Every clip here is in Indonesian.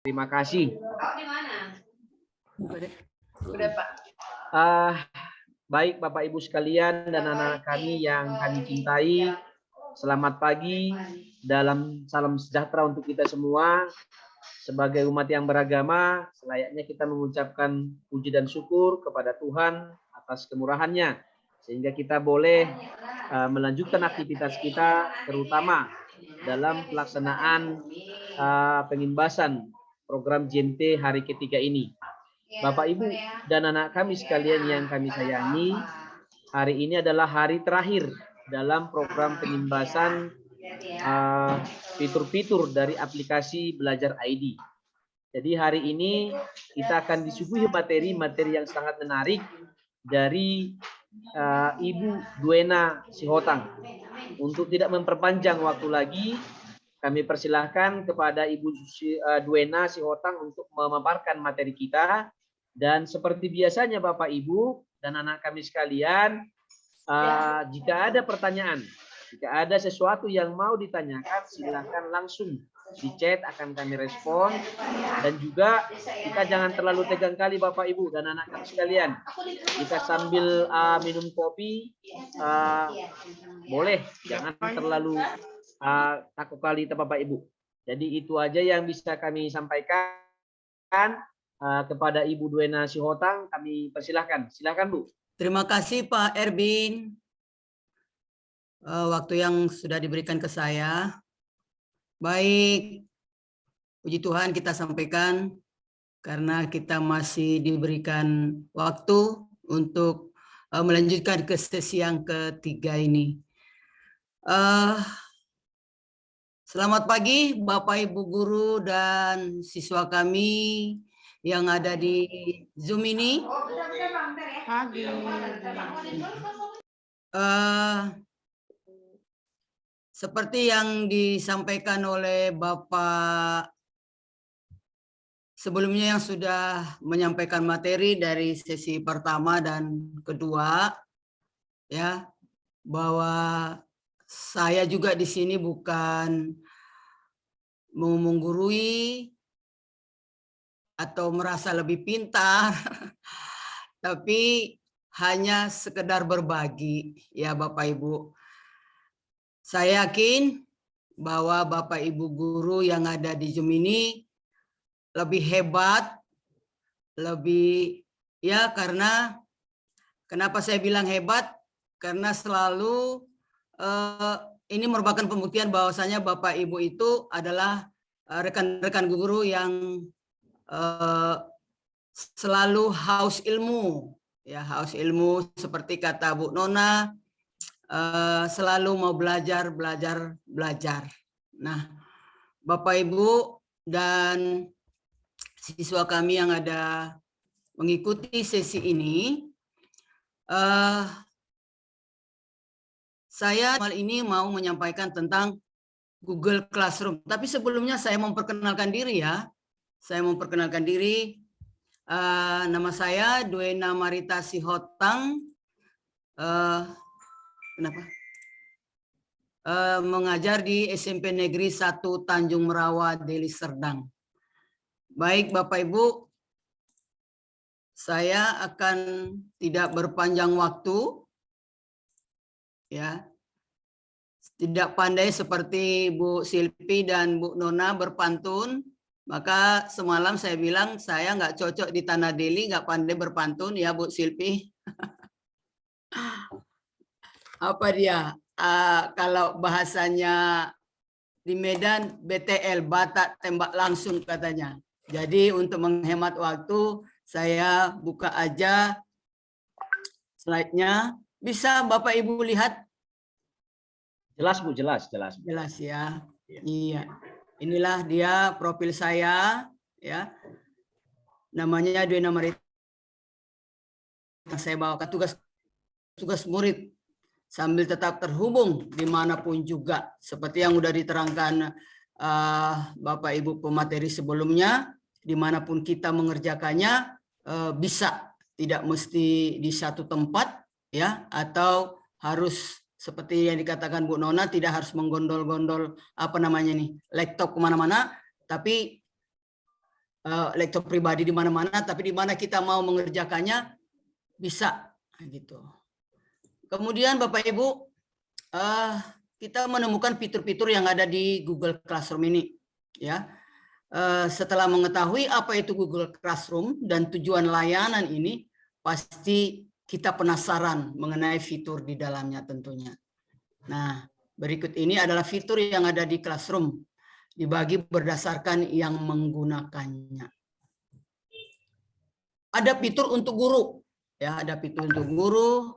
Terima kasih. Udah, Pak. Baik Bapak Ibu sekalian dan anak kami yang kami cintai, selamat pagi, dalam salam sejahtera untuk kita semua. Sebagai umat yang beragama, selayaknya kita mengucapkan puji dan syukur kepada Tuhan atas kemurahan-Nya, sehingga kita boleh melanjutkan aktivitas kita, terutama dalam pelaksanaan pengimbasan program JMT hari ketiga ini. Bapak Ibu dan anak kami sekalian yang kami sayangi, hari ini adalah hari terakhir dalam program pengimbasan fitur-fitur dari aplikasi Belajar ID. Jadi hari ini kita akan disuguhi materi-materi yang sangat menarik dari Ibu Duena Sihotang. Untuk tidak memperpanjang waktu lagi, kami persilahkan kepada Ibu Duena Sihotang untuk memaparkan materi kita. Dan seperti biasanya Bapak Ibu dan anak kami sekalian, jika ada pertanyaan, jika ada sesuatu yang mau ditanyakan, silakan langsung di chat, akan kami respon. Dan juga kita jangan terlalu tegang kali Bapak Ibu dan anak kami sekalian. Kita sambil minum kopi, boleh, jangan terlalu takut kali Bapak Ibu. Jadi itu aja yang bisa kami sampaikan. Kepada Ibu Duena Sihotang, kami persilahkan. Silakan Bu. Terima kasih Pak Erbin. Waktu yang sudah diberikan ke saya. Baik, puji Tuhan kita sampaikan karena kita masih diberikan waktu untuk melanjutkan ke sesi yang ketiga ini. Selamat pagi Bapak Ibu guru dan siswa kami yang ada di Zoom ini. Pagi. Seperti yang disampaikan oleh Bapak sebelumnya yang sudah menyampaikan materi dari sesi pertama dan kedua, ya, bahwa saya juga di sini bukan mau menggurui atau merasa lebih pintar, tapi hanya sekedar berbagi, ya Bapak Ibu. Saya yakin bahwa Bapak Ibu guru yang ada di Zoom ini lebih hebat, lebih, ya, karena kenapa saya bilang hebat? Karena selalu ini merupakan pembuktian bahwasanya Bapak Ibu itu adalah rekan-rekan guru yang selalu haus ilmu, ya, haus ilmu seperti kata Bu Nona, selalu mau belajar. Nah, Bapak Ibu dan siswa kami yang ada mengikuti sesi ini, saya kali ini mau menyampaikan tentang Google Classroom. Tapi sebelumnya saya memperkenalkan diri, ya. Saya memperkenalkan diri, nama saya Duena Marita Sihotang, mengajar di SMP Negeri 1 Tanjung Merawa, Deli Serdang. Baik Bapak Ibu, saya akan tidak berpanjang waktu, ya. Tidak pandai seperti Bu Silpi dan Bu Nona berpantun. Maka semalam saya bilang saya nggak cocok di Tanah Deli, nggak pandai berpantun, ya Bu Silpi. Apa dia? Kalau bahasanya di Medan, BTL, batak tembak langsung katanya. Jadi untuk menghemat waktu, saya buka aja slide-nya. Bisa Bapak Ibu lihat? Jelas Bu, jelas. Jelas ya. Iya. Inilah dia profil saya, ya. Namanya Duena Marita. Saya bawakan tugas murid sambil tetap terhubung dimanapun juga. Seperti yang sudah diterangkan Bapak Ibu pemateri sebelumnya, dimanapun kita mengerjakannya bisa, tidak mesti di satu tempat, ya, atau harus seperti yang dikatakan Bu Nona, tidak harus menggondol-gondol laptop kemana-mana, tapi laptop pribadi di mana-mana, tapi di mana kita mau mengerjakannya bisa gitu. Kemudian Bapak Ibu, kita menemukan fitur-fitur yang ada di Google Classroom ini, ya. Setelah mengetahui apa itu Google Classroom dan tujuan layanan ini, pasti kita penasaran mengenai fitur di dalamnya tentunya. Nah, berikut ini adalah fitur yang ada di Classroom, dibagi berdasarkan yang menggunakannya. Ada fitur untuk guru, ya, ada fitur untuk guru,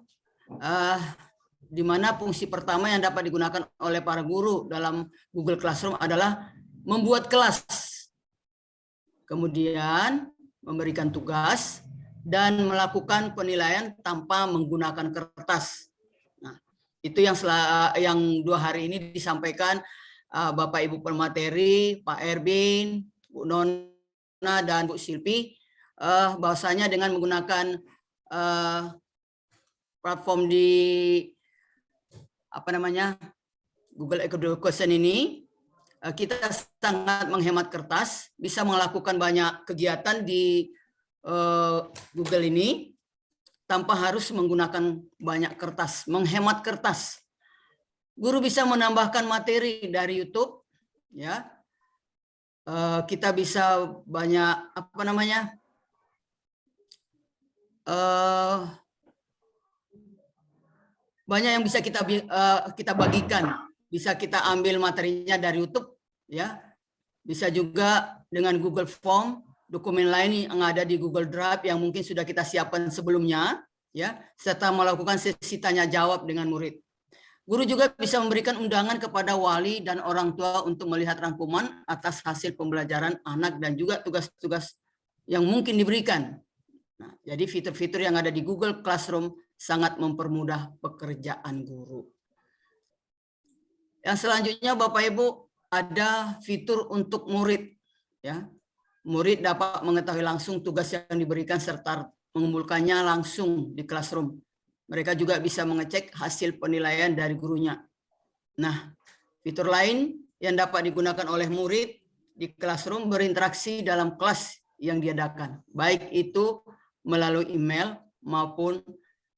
di mana fungsi pertama yang dapat digunakan oleh para guru dalam Google Classroom adalah membuat kelas, kemudian memberikan tugas, dan melakukan penilaian tanpa menggunakan kertas. Nah, itu yang 2 hari ini disampaikan Bapak Ibu pemateri, Pak Erwin, Bu Nona, dan Bu Silpi, bahwasanya dengan menggunakan platform di Google Education ini, kita sangat menghemat kertas, bisa melakukan banyak kegiatan di Google ini tanpa harus menggunakan banyak kertas, menghemat kertas. Guru bisa menambahkan materi dari YouTube, ya. Kita bisa banyak banyak yang bisa kita bagikan. Bisa kita ambil materinya dari YouTube, ya. Bisa juga dengan Google Form, dokumen lain yang ada di Google Drive yang mungkin sudah kita siapkan sebelumnya, ya, serta melakukan sesi tanya jawab dengan murid. Guru juga bisa memberikan undangan kepada wali dan orang tua untuk melihat rangkuman atas hasil pembelajaran anak dan juga tugas-tugas yang mungkin diberikan. Nah, jadi fitur-fitur yang ada di Google Classroom sangat mempermudah pekerjaan guru. Yang selanjutnya Bapak Ibu, ada fitur untuk murid, ya. Murid dapat mengetahui langsung tugas yang diberikan serta mengumpulkannya langsung di Classroom. Mereka juga bisa mengecek hasil penilaian dari gurunya. Nah, fitur lain yang dapat digunakan oleh murid di Classroom berinteraksi dalam kelas yang diadakan, baik itu melalui email maupun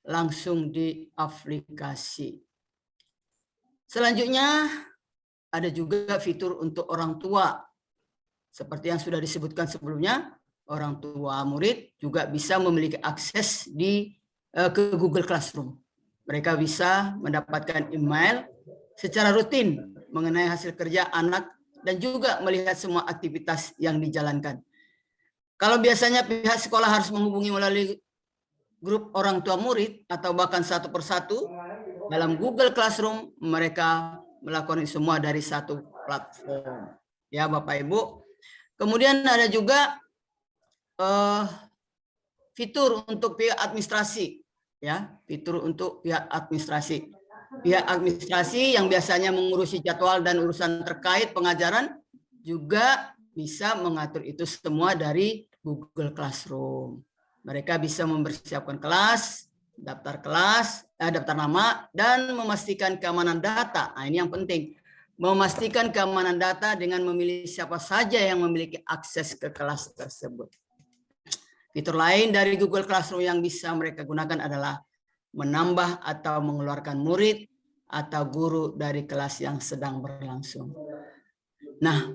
langsung di aplikasi. Selanjutnya, ada juga fitur untuk orang tua. Seperti yang sudah disebutkan sebelumnya, orang tua murid juga bisa memiliki akses ke Google Classroom. Mereka bisa mendapatkan email secara rutin mengenai hasil kerja anak dan juga melihat semua aktivitas yang dijalankan. Kalau biasanya pihak sekolah harus menghubungi melalui grup orang tua murid atau bahkan satu persatu, dalam Google Classroom mereka melakukan semua dari satu platform. Ya Bapak Ibu. Kemudian ada juga fitur untuk pihak administrasi, ya, fitur untuk pihak administrasi. Pihak administrasi yang biasanya mengurusi jadwal dan urusan terkait pengajaran juga bisa mengatur itu semua dari Google Classroom. Mereka bisa mempersiapkan kelas, daftar nama, dan memastikan keamanan data. Nah, ini yang penting. Memastikan keamanan data dengan memilih siapa saja yang memiliki akses ke kelas tersebut. Fitur lain dari Google Classroom yang bisa mereka gunakan adalah menambah atau mengeluarkan murid atau guru dari kelas yang sedang berlangsung. Nah,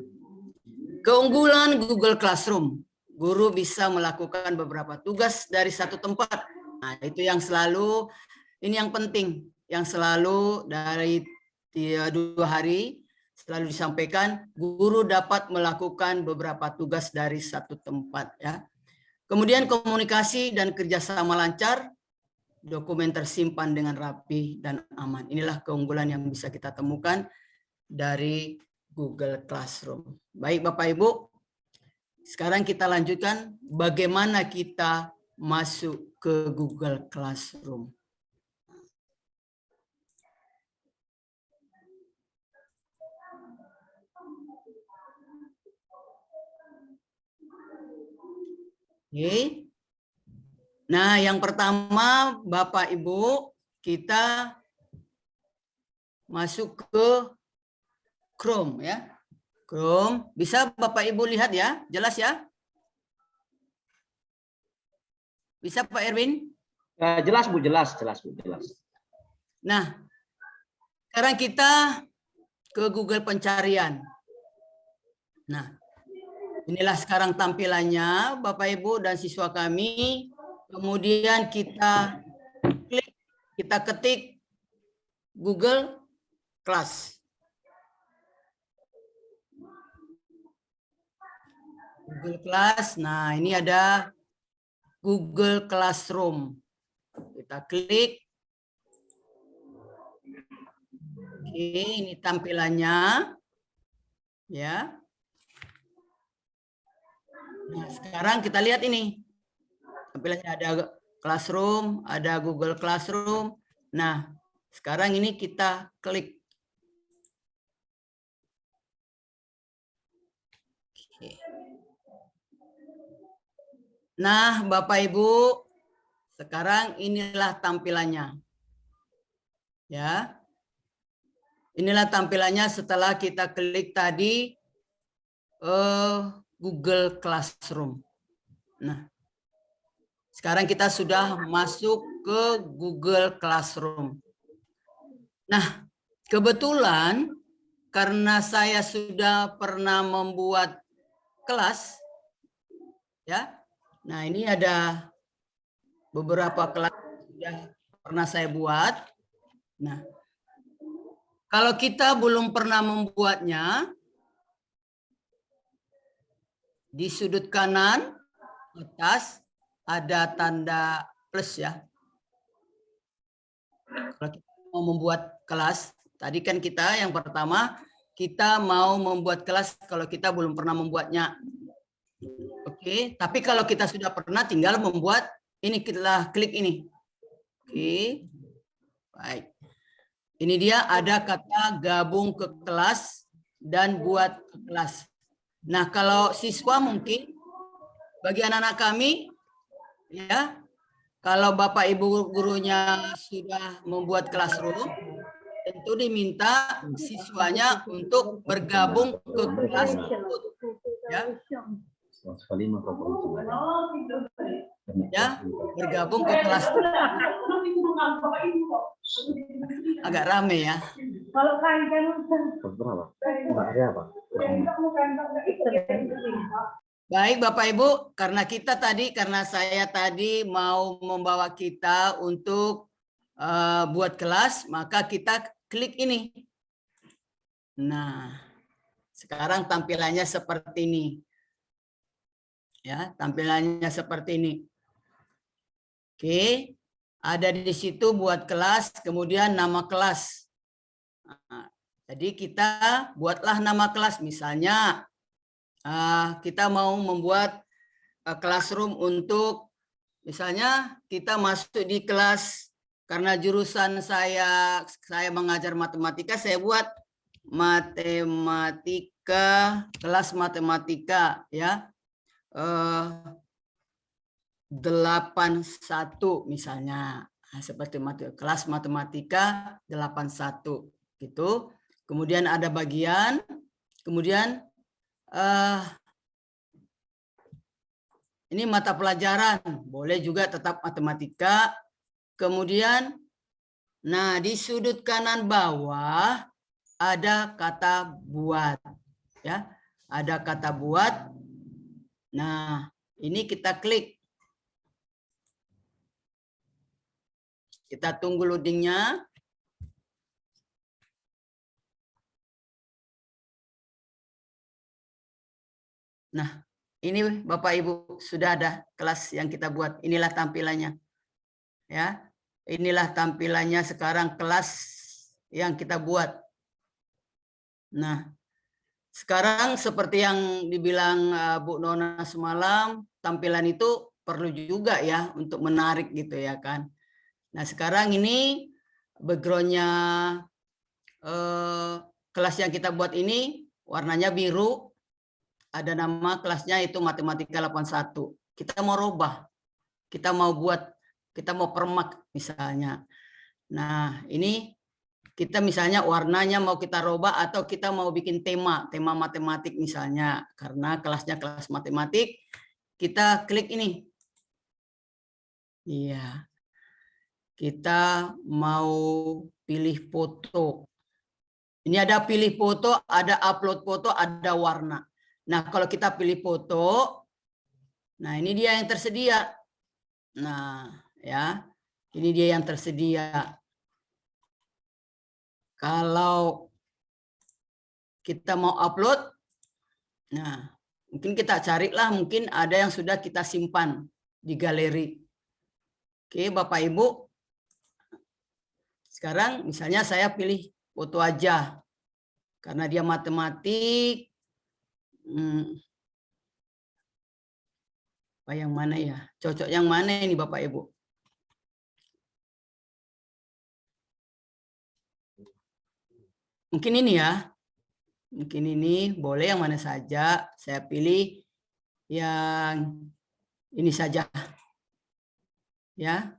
keunggulan Google Classroom, guru bisa melakukan beberapa tugas dari satu tempat. Nah, itu yang selalu, ini yang penting, yang selalu dari 2 hari selalu disampaikan, guru dapat melakukan beberapa tugas dari satu tempat, ya. Kemudian komunikasi dan kerjasama lancar, dokumen tersimpan dengan rapi dan aman. Inilah keunggulan yang bisa kita temukan dari Google Classroom. Baik Bapak Ibu, sekarang kita lanjutkan bagaimana kita masuk ke Google Classroom. Oke. Nah, yang pertama Bapak Ibu, kita masuk ke Chrome, ya. Chrome, bisa Bapak Ibu lihat ya, jelas ya. Bisa Pak Erwin? Jelas Bu, jelas Bu. Nah, sekarang kita ke Google pencarian. Nah, inilah sekarang tampilannya Bapak Ibu dan siswa kami. Kemudian kita klik, kita ketik Google Class. Google Class. Nah, ini ada Google Classroom. Kita klik. Oke, ini tampilannya. Ya. Nah, sekarang kita lihat ini. Tampilannya ada Classroom, ada Google Classroom. Nah, sekarang ini kita klik. Oke. Nah, Bapak Ibu, sekarang inilah tampilannya. Ya. Inilah tampilannya setelah kita klik tadi Google Classroom. Nah, sekarang kita sudah masuk ke Google Classroom. Nah, kebetulan karena saya sudah pernah membuat kelas, ya. Nah, ini ada beberapa kelas yang pernah saya buat. Nah, kalau kita belum pernah membuatnya, di sudut kanan atas ada tanda plus ya. Kalau kita mau membuat kelas, tadi kan kita yang pertama, kita mau membuat kelas kalau kita belum pernah membuatnya. Oke, tapi kalau kita sudah pernah tinggal membuat, ini kita klik ini. Oke, baik. Ini dia ada kata gabung ke kelas dan buat ke kelas. Nah, kalau siswa mungkin, bagi anak-anak kami, ya, kalau Bapak Ibu gurunya sudah membuat classroom, tentu diminta siswanya untuk bergabung ke kelas tersebut. Ya. Ya, bergabung ke kelas. Agak rame ya. Baik Bapak Ibu, karena saya tadi mau membawa kita untuk buat kelas, maka kita klik ini. Nah, sekarang tampilannya seperti ini. Ya, tampilannya seperti ini. Oke, ada di situ buat kelas, kemudian nama kelas. Nah, jadi kita buatlah nama kelas, misalnya kita mau membuat classroom untuk, misalnya kita masuk di kelas, karena jurusan saya mengajar matematika, saya buat matematika, kelas matematika ya. 81 misalnya, seperti kelas matematika 81 gitu. Kemudian ada bagian, kemudian ini mata pelajaran, boleh juga tetap matematika. Kemudian, nah di sudut kanan bawah ada kata buat, ya, ada kata buat. Nah, ini kita klik. Kita tunggu loadingnya. Nah, ini Bapak Ibu sudah ada kelas yang kita buat. Inilah tampilannya. Ya. Inilah tampilannya sekarang kelas yang kita buat. Nah, sekarang seperti yang dibilang Bu Nona semalam, tampilan itu perlu juga ya untuk menarik gitu ya kan. Nah sekarang ini backgroundnya kelas yang kita buat ini warnanya biru, ada nama kelasnya itu Matematika 81. Kita mau rubah, kita mau buat, kita mau permak misalnya. Nah ini kita misalnya warnanya mau kita rubah atau kita mau bikin tema matematik misalnya, karena kelasnya kelas matematik, kita klik ini. Iya. Kita mau pilih foto. Ini ada pilih foto, ada upload foto, ada warna. Nah, kalau kita pilih foto, nah ini dia yang tersedia. Nah, ya. Ini dia yang tersedia. Kalau kita mau upload, nah, mungkin kita carilah, mungkin ada yang sudah kita simpan di galeri. Oke, Bapak Ibu. Sekarang misalnya saya pilih foto aja. Karena dia matematik. Yang mana ya? Cocok yang mana ini Bapak Ibu? Mungkin ini ya. Mungkin ini boleh yang mana saja. Saya pilih yang ini saja. Ya.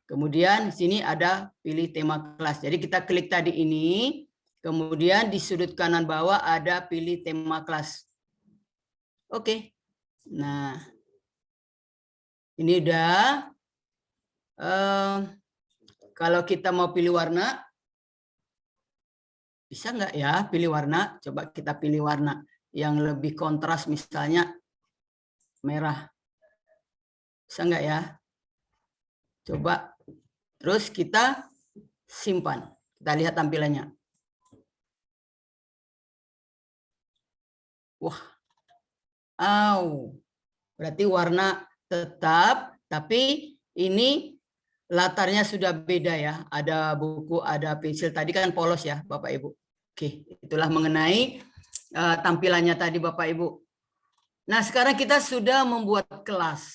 Kemudian di sini ada pilih tema kelas. Jadi kita klik tadi ini. Kemudian di sudut kanan bawah ada pilih tema kelas. Oke. Nah. Ini udah. Kalau kita mau pilih warna. Bisa nggak ya pilih warna? Coba kita pilih warna yang lebih kontras, misalnya merah. Bisa nggak ya? Coba. Terus kita simpan. Kita lihat tampilannya. Wah. Berarti warna tetap, tapi ini latarnya sudah beda ya. Ada buku, ada pensil. Tadi kan polos ya Bapak Ibu. Oke, itulah mengenai tampilannya tadi Bapak Ibu. Nah, sekarang kita sudah membuat kelas.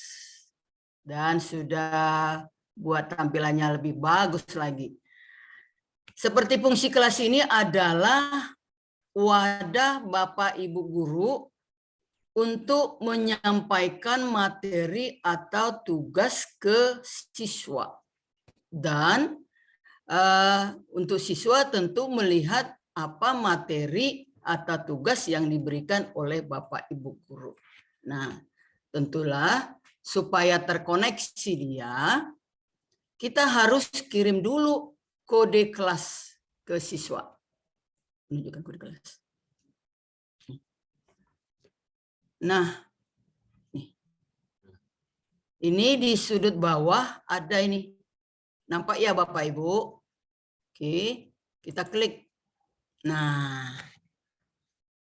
Dan sudah buat tampilannya lebih bagus lagi. Seperti fungsi kelas ini adalah wadah Bapak Ibu guru untuk menyampaikan materi atau tugas ke siswa. Dan untuk siswa tentu melihat apa materi atau tugas yang diberikan oleh Bapak Ibu guru. Nah, tentulah supaya terkoneksi dia, kita harus kirim dulu kode kelas ke siswa. Menunjukkan kode kelas. Nah, ini di sudut bawah ada ini. Nampak ya Bapak Ibu? Oke, kita klik. Nah,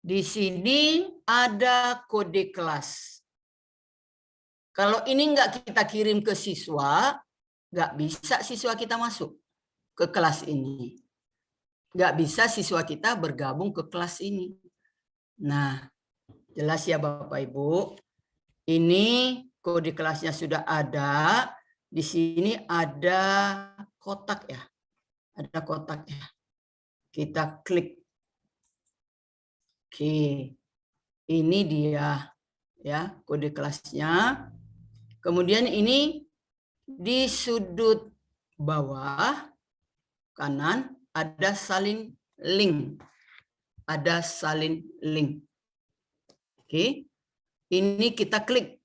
di sini ada kode kelas. Kalau ini nggak kita kirim ke siswa, nggak bisa siswa kita masuk ke kelas ini. Nggak bisa siswa kita bergabung ke kelas ini. Nah, jelas ya Bapak Ibu. Ini kode kelasnya sudah ada. Di sini ada kotak ya. Ada kotak ya. Kita klik. Oke. Ini dia ya kode kelasnya. Kemudian ini di sudut bawah kanan ada salin link. Ada salin link. Oke. Ini kita klik.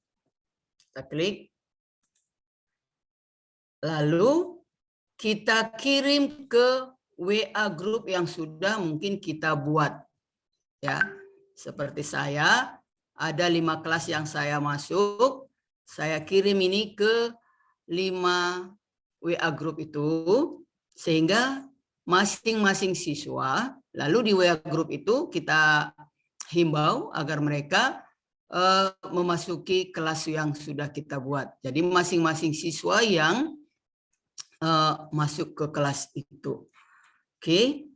Kita klik. Lalu kita kirim ke WA group yang sudah mungkin kita buat. Ya. Seperti saya ada 5 kelas yang saya masuk. Saya kirim ini ke 5 WA group itu, sehingga masing-masing siswa, lalu di WA group itu kita himbau agar mereka memasuki kelas yang sudah kita buat. Jadi masing-masing siswa yang masuk ke kelas itu. Oke.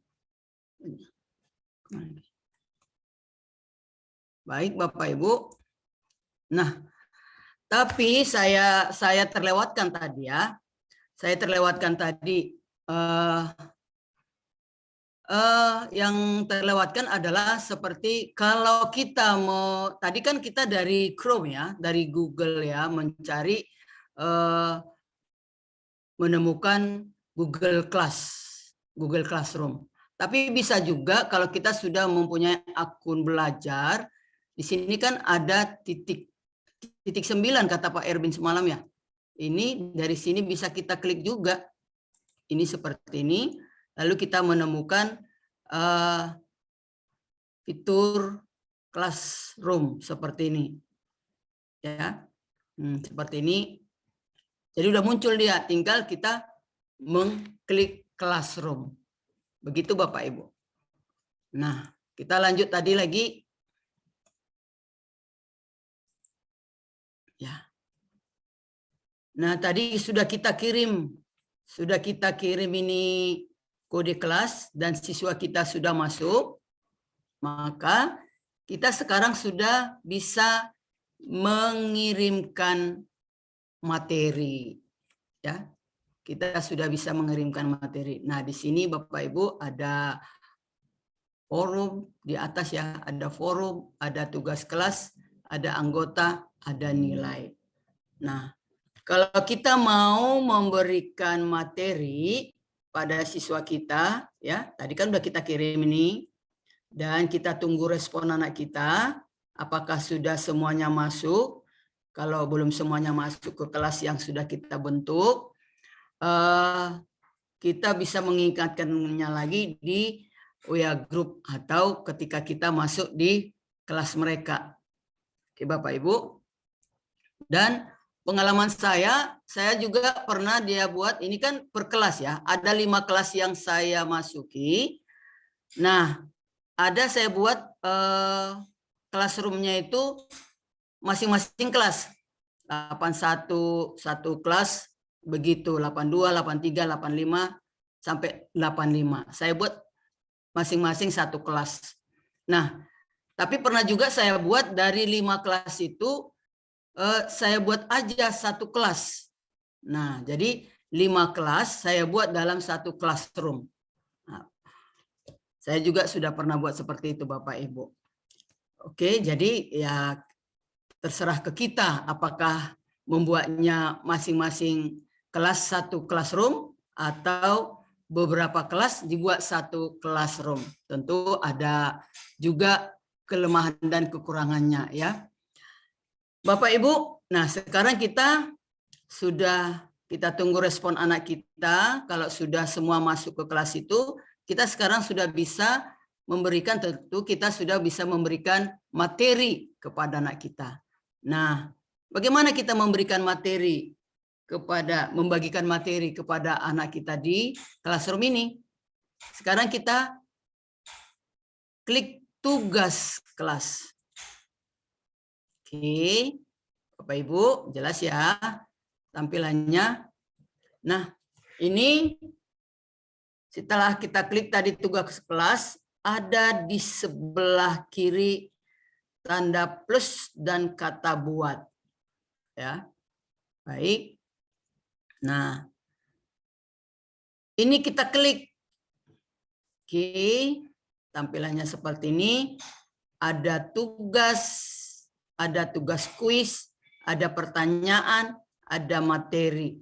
Baik Bapak Ibu. Nah, tapi saya terlewatkan tadi ya. Saya terlewatkan tadi. Yang terlewatkan adalah seperti kalau kita mau, tadi kan kita dari Chrome ya, dari Google ya, mencari menemukan Google Classroom. Tapi bisa juga kalau kita sudah mempunyai akun belajar, di sini kan ada titik 9 kata Pak Erwin semalam ya. ini dari sini bisa kita klik juga. Ini seperti ini. Lalu kita menemukan fitur classroom seperti ini. Ya. Seperti ini. Jadi udah muncul dia, tinggal kita mengklik classroom. Begitu Bapak Ibu. Nah, kita lanjut tadi lagi. Ya. Nah, tadi sudah kita kirim ini kode kelas dan siswa kita sudah masuk. Maka kita sekarang sudah bisa mengirimkan materi. Ya. Kita sudah bisa mengirimkan materi. Nah, di sini Bapak Ibu ada forum di atas ya, ada forum, ada tugas kelas, ada anggota, ada nilai. Nah, kalau kita mau memberikan materi pada siswa kita, ya, tadi kan udah kita kirim ini, dan kita tunggu respon anak kita, apakah sudah semuanya masuk. Kalau belum semuanya masuk ke kelas yang sudah kita bentuk, kita bisa mengingatkannya lagi di WA Group atau ketika kita masuk di kelas mereka. Oke Bapak Ibu. Dan pengalaman saya juga pernah dia buat, ini kan per kelas ya, ada 5 kelas yang saya masuki. Nah, ada saya buat classroom-nya itu masing-masing kelas. 81 satu kelas, begitu 82, 83, 85 sampai 85. Saya buat masing-masing satu kelas. Nah, tapi pernah juga saya buat dari 5 kelas itu saya buat aja satu kelas. Nah, jadi 5 kelas saya buat dalam satu classroom. Nah, saya juga sudah pernah buat seperti itu Bapak Ibu. Oke, jadi ya terserah ke kita apakah membuatnya masing-masing kelas satu classroom atau beberapa kelas dibuat satu classroom. Tentu ada juga kelemahan dan kekurangannya ya. Bapak Ibu, nah sekarang kita tunggu respon anak kita. Kalau sudah semua masuk ke kelas itu, kita sekarang sudah bisa memberikan, tentu kita sudah bisa memberikan materi kepada anak kita. Nah, bagaimana kita membagikan materi kepada anak kita di classroom ini? Sekarang kita klik tugas kelas. Oke, Bapak Ibu, jelas ya tampilannya. Nah, ini setelah kita klik tadi tugas kelas, ada di sebelah kiri tanda plus dan kata buat. Ya. Baik. Nah, ini kita klik. Oke, tampilannya seperti ini. Ada tugas kuis, ada pertanyaan, ada materi.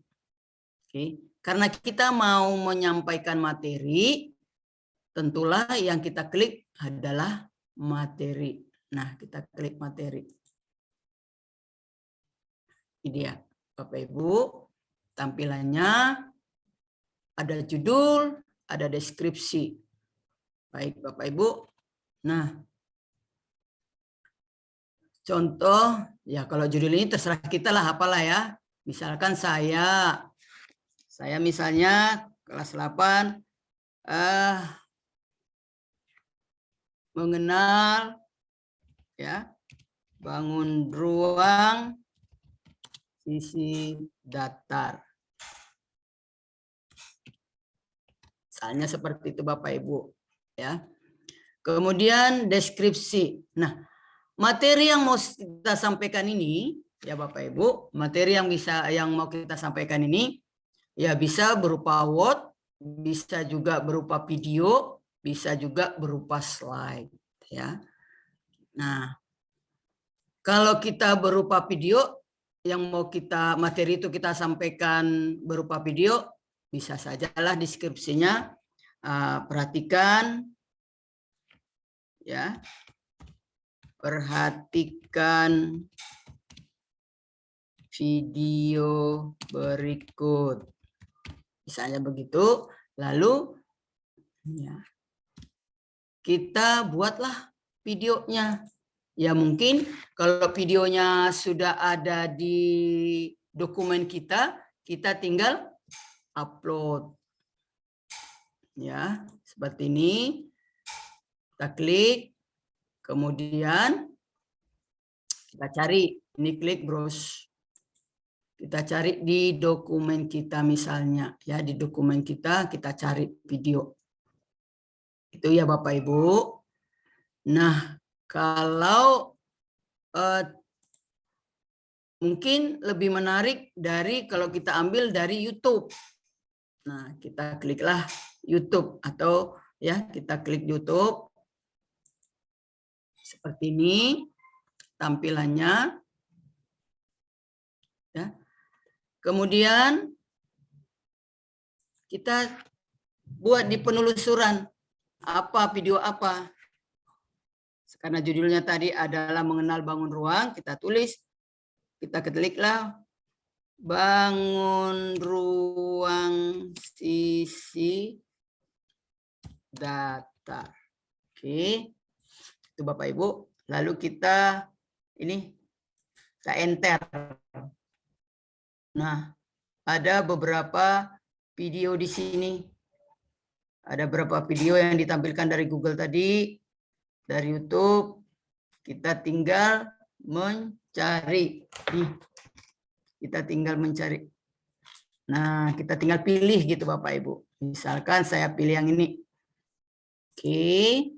Oke, karena kita mau menyampaikan materi, tentulah yang kita klik adalah materi. Nah, kita klik materi. Ini dia, Bapak Ibu, tampilannya ada judul, ada deskripsi. Baik, Bapak Ibu. Nah, contoh, ya kalau judul ini terserah kita lah, apalah ya. Misalkan saya misalnya kelas 8, mengenal ya bangun ruang sisi datar. Misalnya seperti itu Bapak Ibu ya. Kemudian deskripsi. Nah, materi yang mau kita sampaikan ini ya Bapak Ibu, materi yang mau kita sampaikan ini ya bisa berupa Word, bisa juga berupa video, bisa juga berupa slide ya. Nah, kalau kita berupa video yang mau kita materi itu kita sampaikan berupa video, bisa sajalah deskripsinya perhatikan ya. Perhatikan video berikut. Misalnya begitu. Lalu ya, kita buatlah videonya. Ya mungkin kalau videonya sudah ada di dokumen kita tinggal upload. Ya, seperti ini. Kita klik, kemudian kita cari. Ini klik browse. Kita cari di dokumen kita misalnya. Ya, di dokumen kita cari video. Itu ya Bapak Ibu. Nah, kalau mungkin lebih menarik dari kalau kita ambil dari YouTube. Nah, kita kliklah YouTube atau ya kita klik YouTube. Seperti ini tampilannya. Ya. Kemudian kita buat di penelusuran apa video apa. Karena judulnya tadi adalah mengenal bangun ruang, kita tulis, kita ketiklah bangun ruang sisi data. Oke, itu Bapak Ibu. Lalu kita enter. Nah, ada beberapa video di sini. Ada beberapa video yang ditampilkan dari Google tadi, dari YouTube. Kita tinggal mencari. Nih, kita tinggal mencari. Nah, kita tinggal pilih gitu Bapak Ibu. Misalkan saya pilih yang ini. Oke.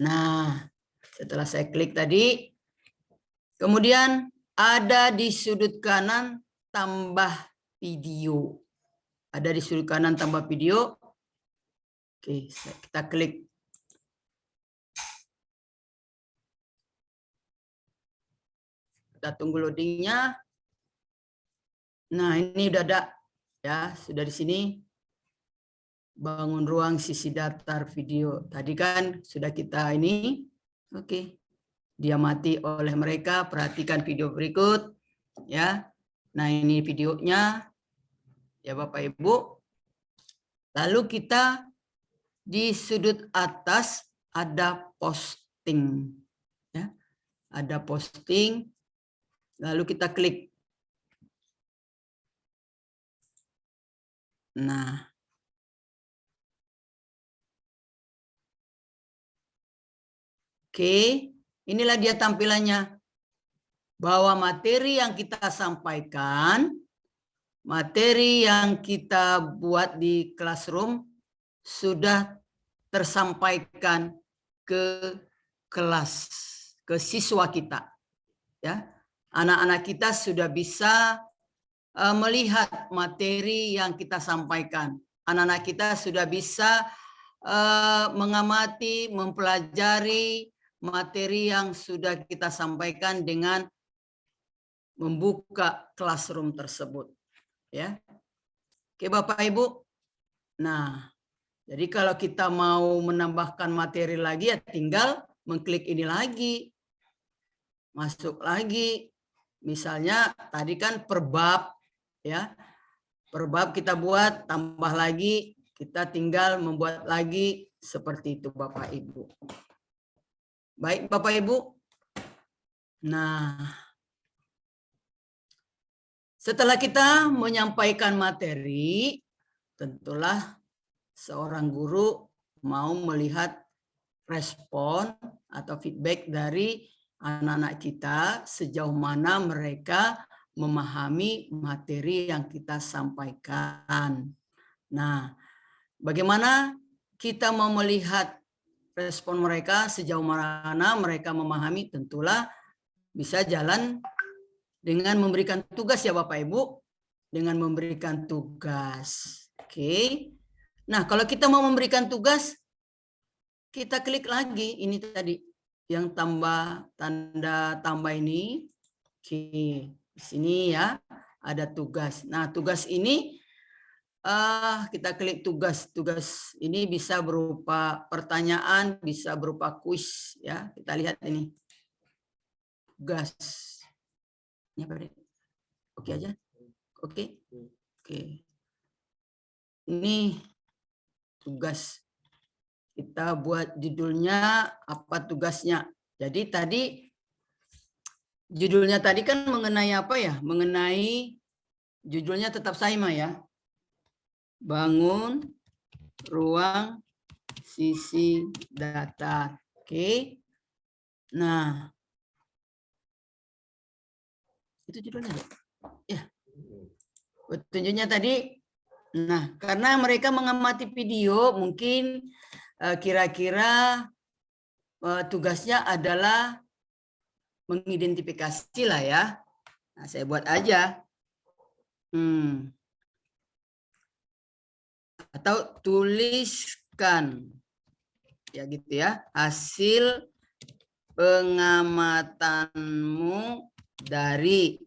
Nah, setelah saya klik tadi, kemudian ada di sudut kanan tambah video. Ada di sudut kanan tambah video. Oke, kita klik. Kita tunggu loadingnya. Nah, ini udah ada ya, sudah di sini. Bangun ruang sisi datar video. Tadi kan sudah kita ini. Oke. Diamati oleh mereka, perhatikan video berikut ya. Nah, ini videonya ya Bapak Ibu. Lalu kita di sudut atas ada posting ya. Ada posting. Lalu kita klik. Nah, oke, inilah dia tampilannya. Bahwa materi yang kita sampaikan, materi yang kita buat di classroom sudah tersampaikan ke kelas, ke siswa kita. Ya, anak-anak kita sudah bisa melihat materi yang kita sampaikan. Anak-anak kita sudah bisa mengamati, mempelajari materi yang sudah kita sampaikan dengan membuka classroom tersebut. Ya, oke Bapak Ibu. Nah, jadi kalau kita mau menambahkan materi lagi ya tinggal mengklik ini lagi, masuk lagi. Misalnya tadi kan per bab ya, per bab kita buat, tambah lagi, kita tinggal membuat lagi seperti itu Bapak Ibu. Baik Bapak Ibu. Nah, setelah kita menyampaikan materi, tentulah seorang guru mau melihat respon atau feedback dari anak-anak kita sejauh mana mereka memahami materi yang kita sampaikan. Nah, bagaimana kita mau melihat respon mereka sejauh mana mereka memahami? Tentulah bisa jalan dengan memberikan tugas ya Bapak Ibu, dengan memberikan tugas. Oke. Nah, kalau kita mau memberikan tugas, kita klik lagi ini tadi yang tambah tanda tambah ini. Oke, di sini ya ada tugas. Nah, tugas ini kita klik tugas. Tugas ini bisa berupa pertanyaan, bisa berupa kuis ya. Kita lihat ini. Tugas. Ini apa, Dek? Oke aja? Oke? Oke. Ini tugas. Kita buat judulnya apa tugasnya. Jadi tadi judulnya tadi kan mengenai apa ya? Mengenai judulnya tetap sama ya. Bangun ruang sisi datar. Oke. Nah, itu judulnya. Ya. Petunjuknya tadi. Nah, karena mereka mengamati video, mungkin kira-kira tugasnya adalah mengidentifikasi lah ya. Nah, saya buat aja. Atau tuliskan. Ya gitu ya. Hasil pengamatanmu dari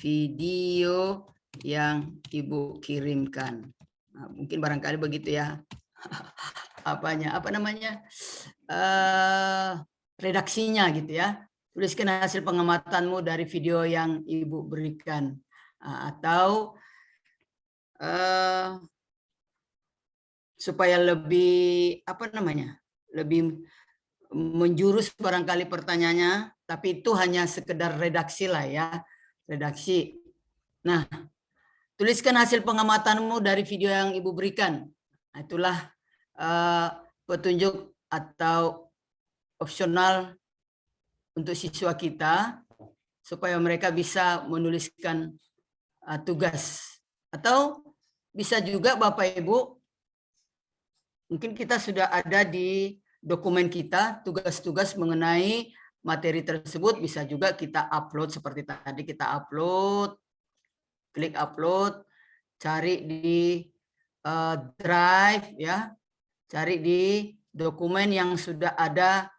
video yang Ibu kirimkan. Nah, mungkin barangkali begitu ya. Apa namanya? Redaksinya gitu ya. Tuliskan hasil pengamatanmu dari video yang Ibu berikan. Atau supaya lebih lebih menjurus barangkali pertanyaannya, tapi itu hanya sekedar redaksi lah ya, redaksi. Nah, tuliskan hasil pengamatanmu dari video yang Ibu berikan. Nah, itulah petunjuk atau opsional untuk siswa kita supaya mereka bisa menuliskan tugas. Atau bisa juga Bapak Ibu, mungkin kita sudah ada di dokumen kita tugas-tugas mengenai materi tersebut, bisa juga kita upload seperti tadi kita upload, klik upload, cari di drive ya, cari di dokumen yang sudah ada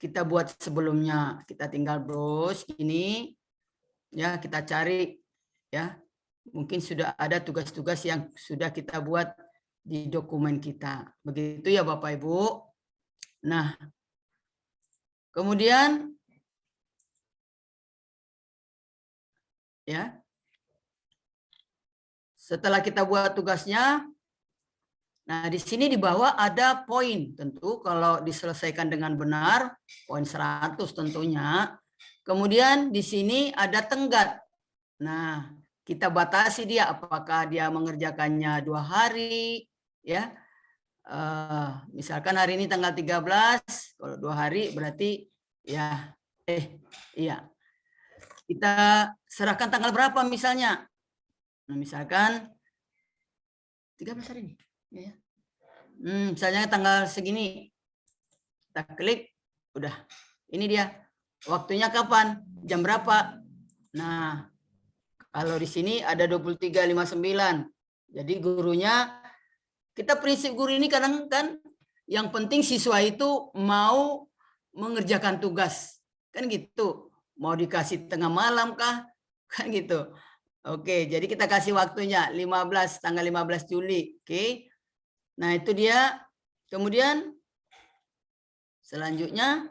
kita buat sebelumnya. Kita tinggal browse ini ya, kita cari ya. Mungkin sudah ada tugas-tugas yang sudah kita buat di dokumen kita. Begitu ya Bapak Ibu. Nah, kemudian ya, setelah kita buat tugasnya, nah di sini di bawah ada poin. Tentu kalau diselesaikan dengan benar, poin 100 tentunya. Kemudian di sini ada tenggat. Nah, kita batasi dia apakah dia mengerjakannya 2 hari ya. Misalkan hari ini tanggal 13, kalau 2 hari berarti ya iya. Kita serahkan tanggal berapa misalnya? Nah, misalkan 13 hari ini ya. Misalnya tanggal segini. Kita klik, udah. Ini dia. Waktunya kapan? Jam berapa? Nah, kalau di sini ada 23.59. Jadi gurunya, kita prinsip guru ini kadang kan yang penting siswa itu mau mengerjakan tugas. Kan gitu. Mau dikasih tengah malam kah? Kan gitu. Oke, jadi kita kasih waktunya tanggal 15 Juli. Oke. Nah, itu dia. Kemudian selanjutnya,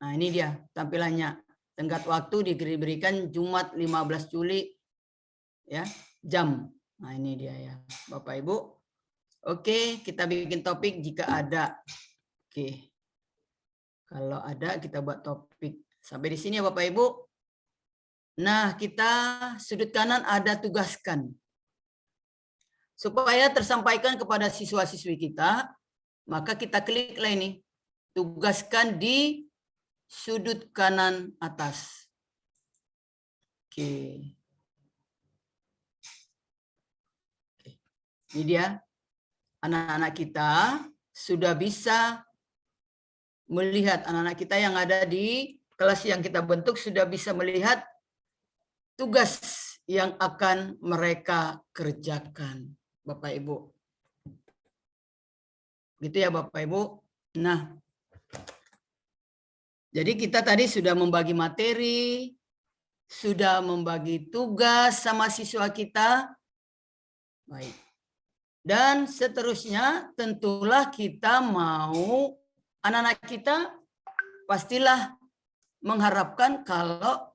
nah ini dia tampilannya. Tenggat waktu diberikan Jumat 15 Juli ya, jam. Nah, ini dia ya, Bapak Ibu. Oke, kita bikin topik jika ada. Oke. Kalau ada kita buat topik. Sampai di sini ya Bapak Ibu. Nah, kita sudut kanan ada tugaskan. Supaya tersampaikan kepada siswa-siswi kita, maka kita kliklah ini. Tugaskan di sudut kanan atas. Oke. Ini dia. Anak-anak kita sudah bisa melihat, anak-anak kita yang ada di kelas yang kita bentuk sudah bisa melihat tugas yang akan mereka kerjakan, Bapak Ibu. Gitu ya Bapak Ibu. Nah, jadi kita tadi sudah membagi materi, sudah membagi tugas sama siswa kita. Baik. Dan seterusnya tentulah kita mau, anak-anak kita pastilah mengharapkan kalau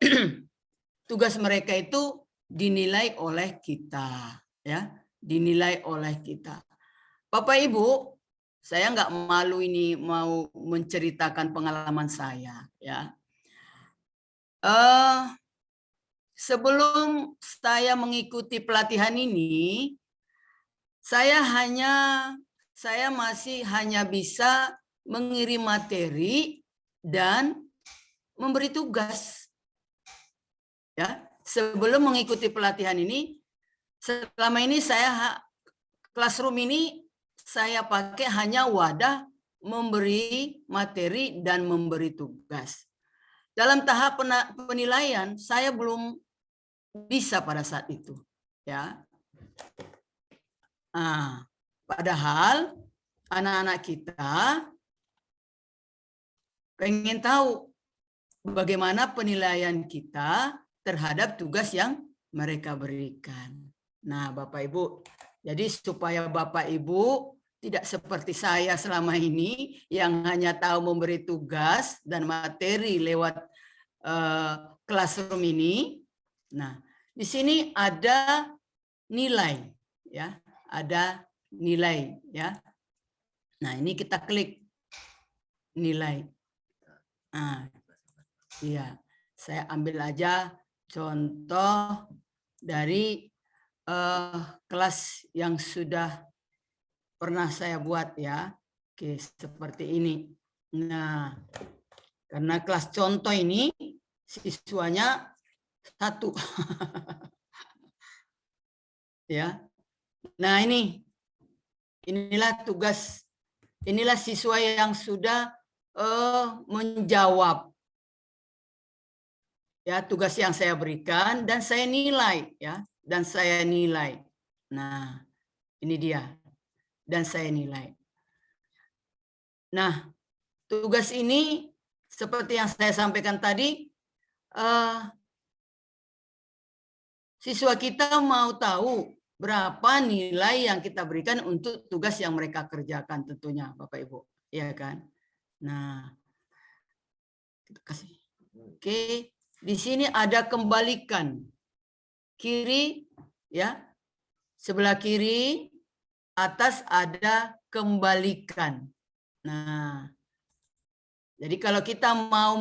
tugas mereka itu dinilai oleh kita, ya, dinilai oleh kita. Bapak Ibu, saya nggak malu ini mau menceritakan pengalaman saya, ya. Sebelum saya mengikuti pelatihan ini, saya masih hanya bisa mengirim materi dan memberi tugas. Ya, sebelum mengikuti pelatihan ini, selama ini classroom ini saya pakai hanya wadah memberi materi dan memberi tugas. Dalam tahap penilaian saya belum bisa pada saat itu, ya. Padahal anak-anak kita pengen tahu bagaimana penilaian kita terhadap tugas yang mereka berikan. Nah, Bapak Ibu, jadi supaya Bapak Ibu tidak seperti saya selama ini yang hanya tahu memberi tugas dan materi lewat classroom ini. Nah, di sini ada nilai, ya, ada nilai, ya. Nah, ini kita klik nilai. Nah, iya, saya ambil aja contoh dari kelas yang sudah pernah saya buat, ya. Oke, seperti ini. Nah, karena kelas contoh ini siswanya 1. Ya. Nah, inilah tugas, inilah siswa yang sudah menjawab, ya, tugas yang saya berikan dan saya nilai, ya, dan saya nilai. Nah, ini dia, dan saya nilai. Nah, tugas ini seperti yang saya sampaikan tadi, siswa kita mau tahu berapa nilai yang kita berikan untuk tugas yang mereka kerjakan, tentunya Bapak Ibu, ya kan? Nah, kita kasih. Oke, di sini ada kembalikan. Kiri, ya. Sebelah kiri atas ada kembalikan. Nah, jadi kalau kita mau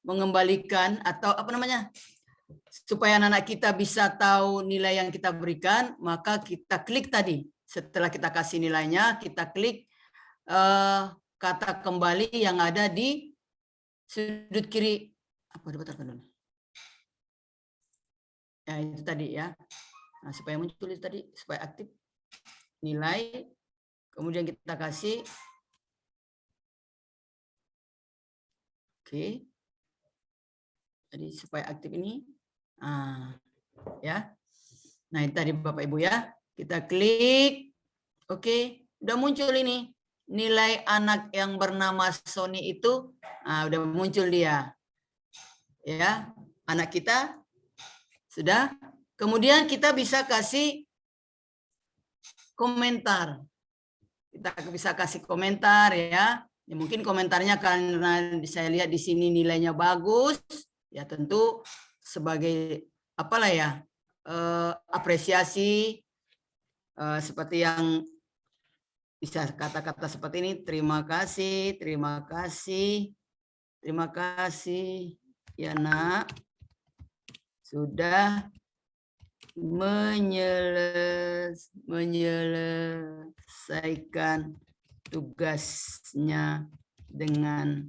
mengembalikan atau apa namanya? Supaya anak kita bisa tahu nilai yang kita berikan, maka kita klik tadi. Setelah kita kasih nilainya, kita klik kata kembali yang ada di sudut kiri. Apa diputarkan dulu? Ya, itu tadi, ya. Nah, supaya muncul itu tadi, supaya aktif nilai, kemudian kita kasih. Oke. Jadi supaya aktif ini. Ya. Nah, itu tadi Bapak Ibu, ya. Kita klik. Oke, udah muncul ini. Nilai anak yang bernama Sony itu udah muncul dia. Ya, anak kita sudah. Kemudian kita bisa kasih komentar. Kita bisa kasih komentar, ya. Ya, mungkin komentarnya karena saya lihat di sini nilainya bagus, ya tentu sebagai apalah ya, apresiasi, seperti yang bisa kata-kata seperti ini, terima kasih, terima kasih, terima kasih ya nak, sudah menyelesaikan tugasnya dengan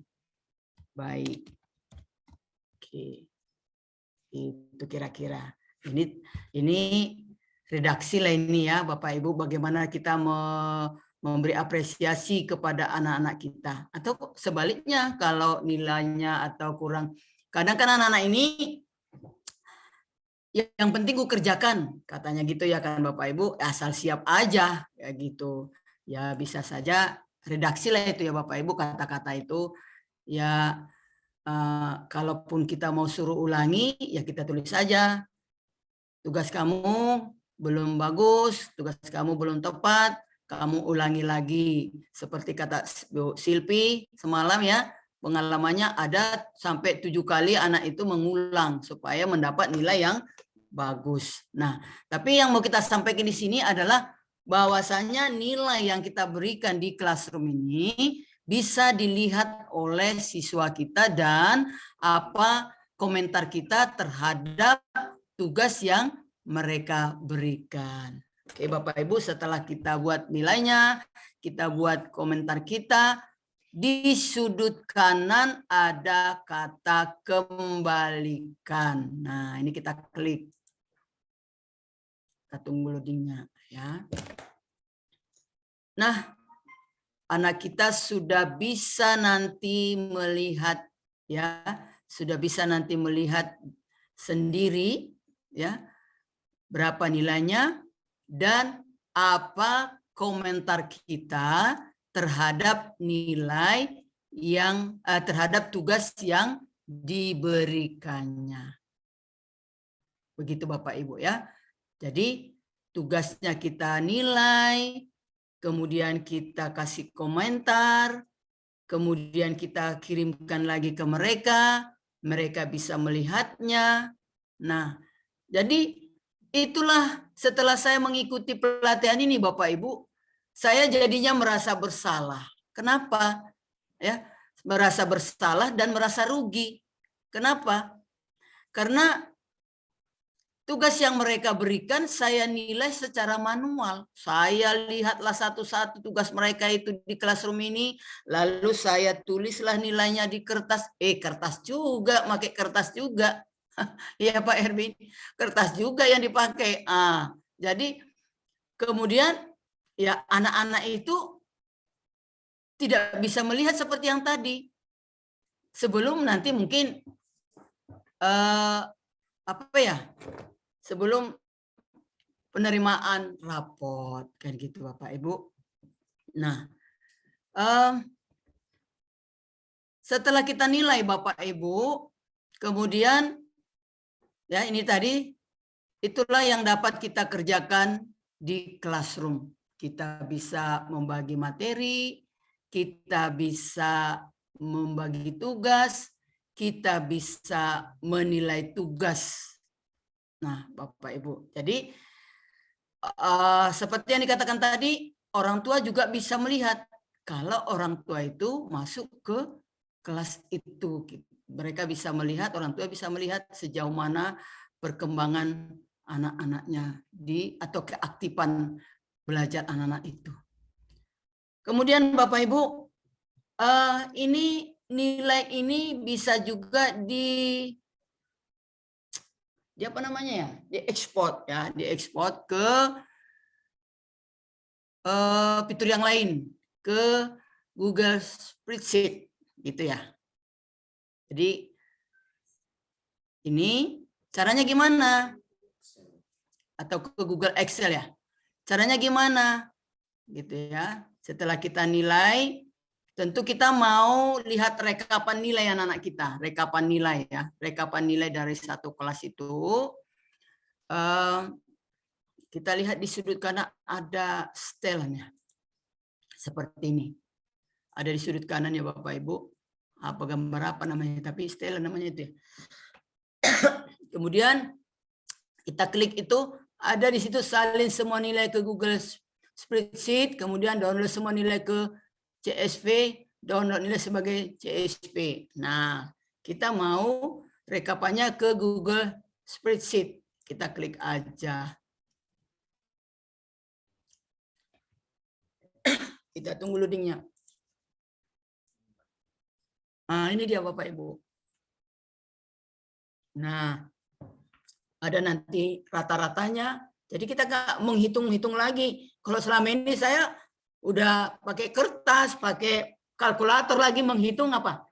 baik. Oke, itu kira-kira. Ini redaksi lah ini, ya Bapak Ibu, bagaimana kita memberi apresiasi kepada anak-anak kita. Atau sebaliknya, kalau nilainya atau kurang, kadang kan anak-anak ini yang penting gue kerjakan, katanya gitu, ya kan Bapak Ibu, asal siap aja, ya gitu. Ya bisa saja redaksi lah itu, ya Bapak Ibu, kata-kata itu. Ya kalaupun kita mau suruh ulangi, ya kita tulis saja, tugas kamu belum bagus, tugas kamu belum tepat, kamu ulangi lagi. Seperti kata Bu Silpi semalam, ya, pengalamannya ada sampai 7 kali anak itu mengulang supaya mendapat nilai yang bagus. Nah, tapi yang mau kita sampaikan di sini adalah bahwasanya nilai yang kita berikan di classroom ini bisa dilihat oleh siswa kita dan apa komentar kita terhadap tugas yang mereka berikan. Oke, Bapak Ibu, setelah kita buat nilainya, kita buat komentar kita, di sudut kanan ada kata kembalikan. Nah, ini kita klik. Kita tunggu loadingnya ya. Nah, anak kita sudah bisa nanti melihat ya, sudah bisa nanti melihat sendiri ya berapa nilainya dan apa komentar kita terhadap nilai yang terhadap tugas yang diberikannya. Begitu Bapak Ibu ya. Jadi tugasnya kita nilai, kemudian kita kasih komentar, kemudian kita kirimkan lagi ke mereka, mereka bisa melihatnya. Nah, jadi itulah setelah saya mengikuti pelatihan ini Bapak Ibu, saya jadinya merasa bersalah. Kenapa? Ya, merasa bersalah dan merasa rugi. Kenapa? Karena tugas yang mereka berikan saya nilai secara manual. Saya lihatlah satu-satu tugas mereka itu di classroom ini, lalu saya tulislah nilainya di kertas. Kertas juga, pakai kertas juga. Ya Pak Erwin, kertas juga yang dipakai. Jadi kemudian ya anak-anak itu tidak bisa melihat seperti yang tadi. Sebelum nanti mungkin sebelum penerimaan raport kan gitu Bapak Ibu. Nah, setelah kita nilai Bapak Ibu, kemudian ya ini tadi itulah yang dapat kita kerjakan di classroom. Kita bisa membagi materi, kita bisa membagi tugas, kita bisa menilai tugas. Nah, Bapak Ibu. Jadi seperti yang dikatakan tadi, orang tua juga bisa melihat kalau orang tua itu masuk ke kelas itu. Mereka bisa melihat, orang tua bisa melihat sejauh mana perkembangan anak-anaknya atau keaktifan belajar anak-anak itu. Kemudian Bapak Ibu, ini nilai ini bisa juga diekspor ya, diekspor ke fitur yang lain, ke Google Spreadsheet gitu ya. Jadi ini caranya gimana? Atau ke Google Excel ya. Caranya gimana? Gitu ya. Setelah kita nilai, tentu kita mau lihat rekapan nilai anak-anak kita, rekapan nilai ya, rekapan nilai dari satu kelas itu. Kita lihat di sudut kanan ada setelannya, seperti ini. Ada di sudut kanan ya Bapak Ibu. Apa gambar apa namanya? Tapi setelan namanya itu. Kemudian kita klik itu, ada di situ salin semua nilai ke Google Spreadsheet, kemudian download semua nilai ke CSV, download nilai sebagai CSV. Nah, kita mau rekapannya ke Google Spreadsheet. Kita klik aja. Kita tunggu loadingnya. Nah, ini dia Bapak Ibu. Nah, ada nanti rata-ratanya. Jadi kita nggak menghitung-hitung lagi. Kalau selama ini saya udah pakai kertas, pakai kalkulator lagi menghitung apa?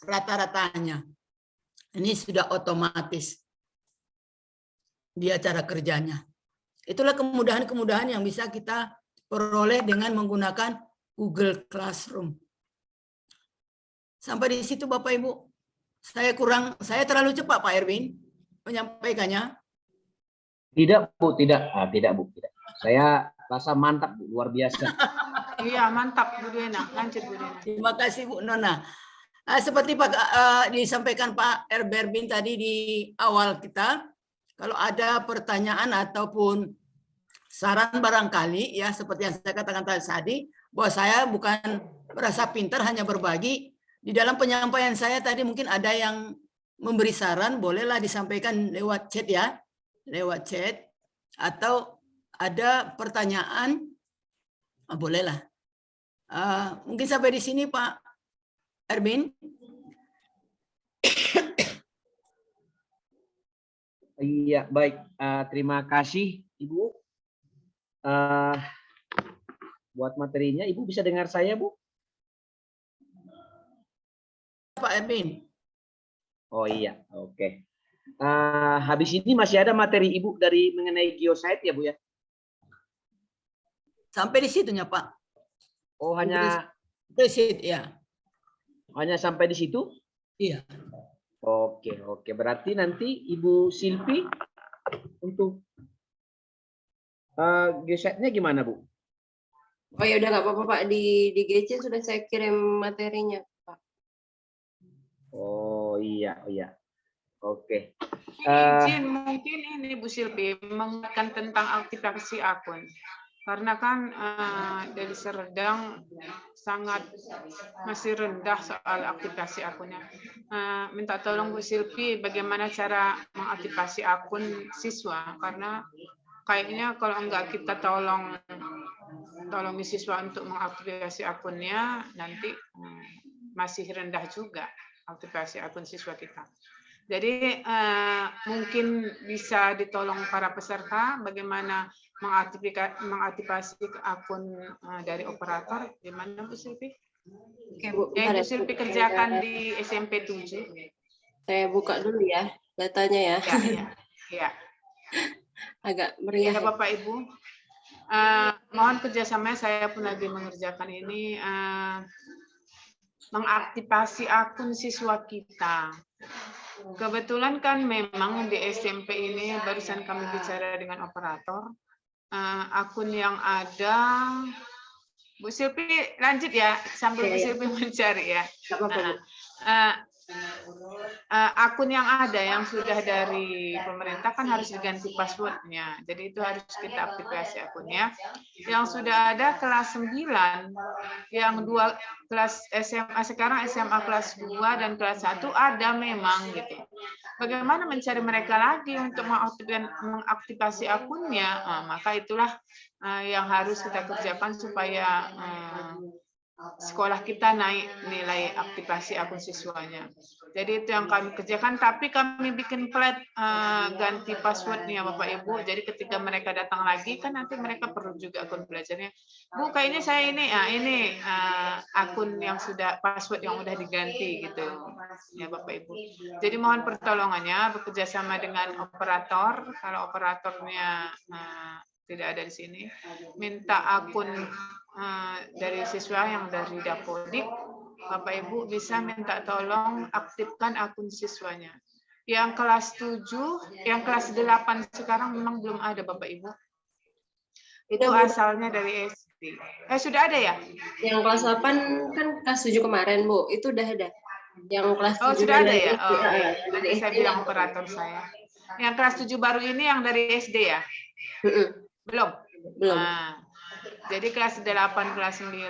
Rata-ratanya. Ini sudah otomatis. Dia cara kerjanya. Itulah kemudahan-kemudahan yang bisa kita peroleh dengan menggunakan Google Classroom. Sampai di situ Bapak Ibu. Saya terlalu cepat Pak Erwin menyampaikannya. Tidak Bu, tidak. Tidak Bu, tidak. Saya Rasa mantap, Bu. Luar biasa. Iya, mantap Bu Duena. Lanjut Bu Duena. Terima kasih Bu Nona. Seperti disampaikan Pak Berbin tadi di awal kita, kalau ada pertanyaan ataupun saran barangkali ya seperti yang saya katakan tadi, bahwa saya bukan merasa pintar hanya berbagi. Di dalam penyampaian saya tadi mungkin ada yang memberi saran, bolehlah disampaikan lewat chat ya, lewat chat, atau ada pertanyaan, bolehlah. Mungkin sampai di sini Pak Erwin. Iya, baik. Terima kasih, Ibu. Buat materinya, Ibu bisa dengar saya, Bu? Pak Erwin. Oh iya, oke. Habis ini masih ada materi Ibu dari mengenai geosite ya, Bu ya? Sampai di situnya Pak. Oh, hanya Ya. hanya sampai di situ? Iya. Oke. Berarti nanti Ibu Silvi untuk geosite-nya gimana, Bu? Oh ya udah nggak apa-apa Pak, di GC sudah saya kirim materinya Pak. Oh iya. Oke. Izin mungkin ini Bu Silvi mengingatkan tentang aktivasi akun. Karena kan dari Serdang sangat masih rendah soal aktivasi akunnya. Minta tolong Bu Silvi bagaimana cara mengaktifasi akun siswa, karena kayaknya kalau enggak kita tolong siswa untuk mengaktifasi akunnya, nanti masih rendah juga aktivasi akun siswa kita. Jadi mungkin bisa ditolong para peserta bagaimana mengaktifasi akun dari operator. Gimana Bu Silvi? Oke Bu, Ya, Bu Silvi kerjakan di SMP 7. Saya buka dulu ya datanya ya. Ya. Agak meriah. Ya Bapak Ibu. Mohon kerjasamanya, saya pun lagi mengerjakan ini. Mengaktifasi akun siswa kita. Kebetulan kan memang di SMP ini barusan kami bicara dengan operator, akun yang ada, Bu Silvi lanjut ya sambil Bu Silvi mencari ya. Akun yang ada yang sudah dari pemerintah kan harus diganti passwordnya, jadi itu harus kita aktifasi akunnya. Yang sudah ada kelas 9, yang 2 kelas SMA, sekarang SMA kelas 2 dan kelas 1 ada memang gitu. Bagaimana mencari mereka lagi untuk mengaktifasi akunnya? Maka itulah yang harus kita kerjakan supaya sekolah kita naik nilai aktivasi akun siswanya. Jadi itu yang kami kerjakan, tapi kami bikin flat ganti passwordnya Bapak Ibu. Jadi ketika mereka datang lagi kan nanti mereka perlu juga akun belajarnya. Bu, kayaknya saya ini akun yang sudah password yang udah diganti gitu ya Bapak Ibu. Jadi mohon pertolongannya bekerja sama dengan operator. Kalau operatornya tidak ada di sini, minta akun dari siswa yang dari Dapodik, Bapak Ibu bisa minta tolong aktifkan akun siswanya. Yang kelas 7, yang kelas 8 sekarang memang belum ada Bapak Ibu. Itu asalnya dari SD. Sudah ada ya? Yang kelas 8 kan kelas 7 kemarin Bu, itu udah ada. Yang kelas 7 sudah ada ya? dari Saya bilang operator saya. Yang kelas 7 baru ini yang dari SD ya? Belum. Jadi kelas 8, kelas 9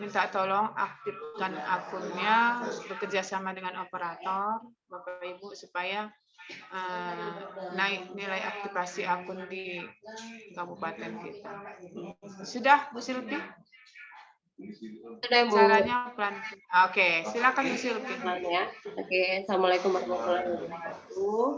minta tolong aktifkan akunnya, bekerja sama dengan operator Bapak Ibu supaya naik nilai aktivasi akun di kabupaten kita. Sudah Bu Silvi? Sudah Bu. Caranya pelan. Oke, silakan Bu Silvi. Ya. Oke, Assalamualaikum warahmatullahi wabarakatuh.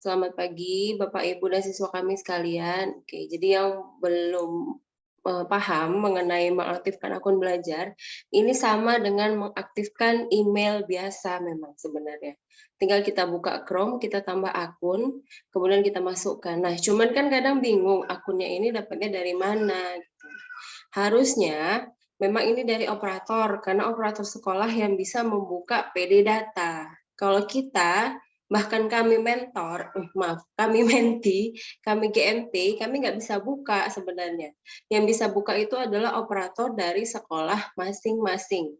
Selamat pagi Bapak Ibu dan siswa kami sekalian. Oke, jadi yang belum paham mengenai mengaktifkan akun belajar, ini sama dengan mengaktifkan email biasa memang sebenarnya. Tinggal kita buka Chrome, kita tambah akun, kemudian kita masukkan. Nah, cuman kan kadang bingung akunnya ini dapatnya dari mana. Gitu. Harusnya memang ini dari operator, karena operator sekolah yang bisa membuka PD data. Kalau kita Bahkan kami mentor, kami menti, kami GMT, kami nggak bisa buka sebenarnya. Yang bisa buka itu adalah operator dari sekolah masing-masing.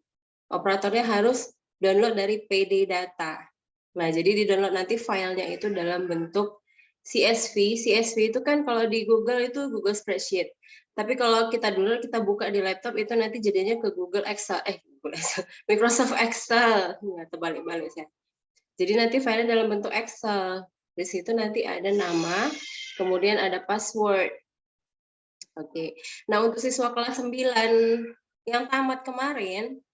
Operatornya harus download dari PD data. Nah, jadi di-download nanti filenya itu dalam bentuk CSV. CSV itu kan kalau di Google itu Google Spreadsheet. Tapi kalau kita download, kita buka di laptop itu nanti jadinya ke Google Excel, Microsoft Excel. Nggak terbalik-balik saya. Jadi nanti filenya dalam bentuk Excel. Di situ nanti ada nama, kemudian ada password. Oke. Nah, untuk siswa kelas 9 yang tamat kemarin,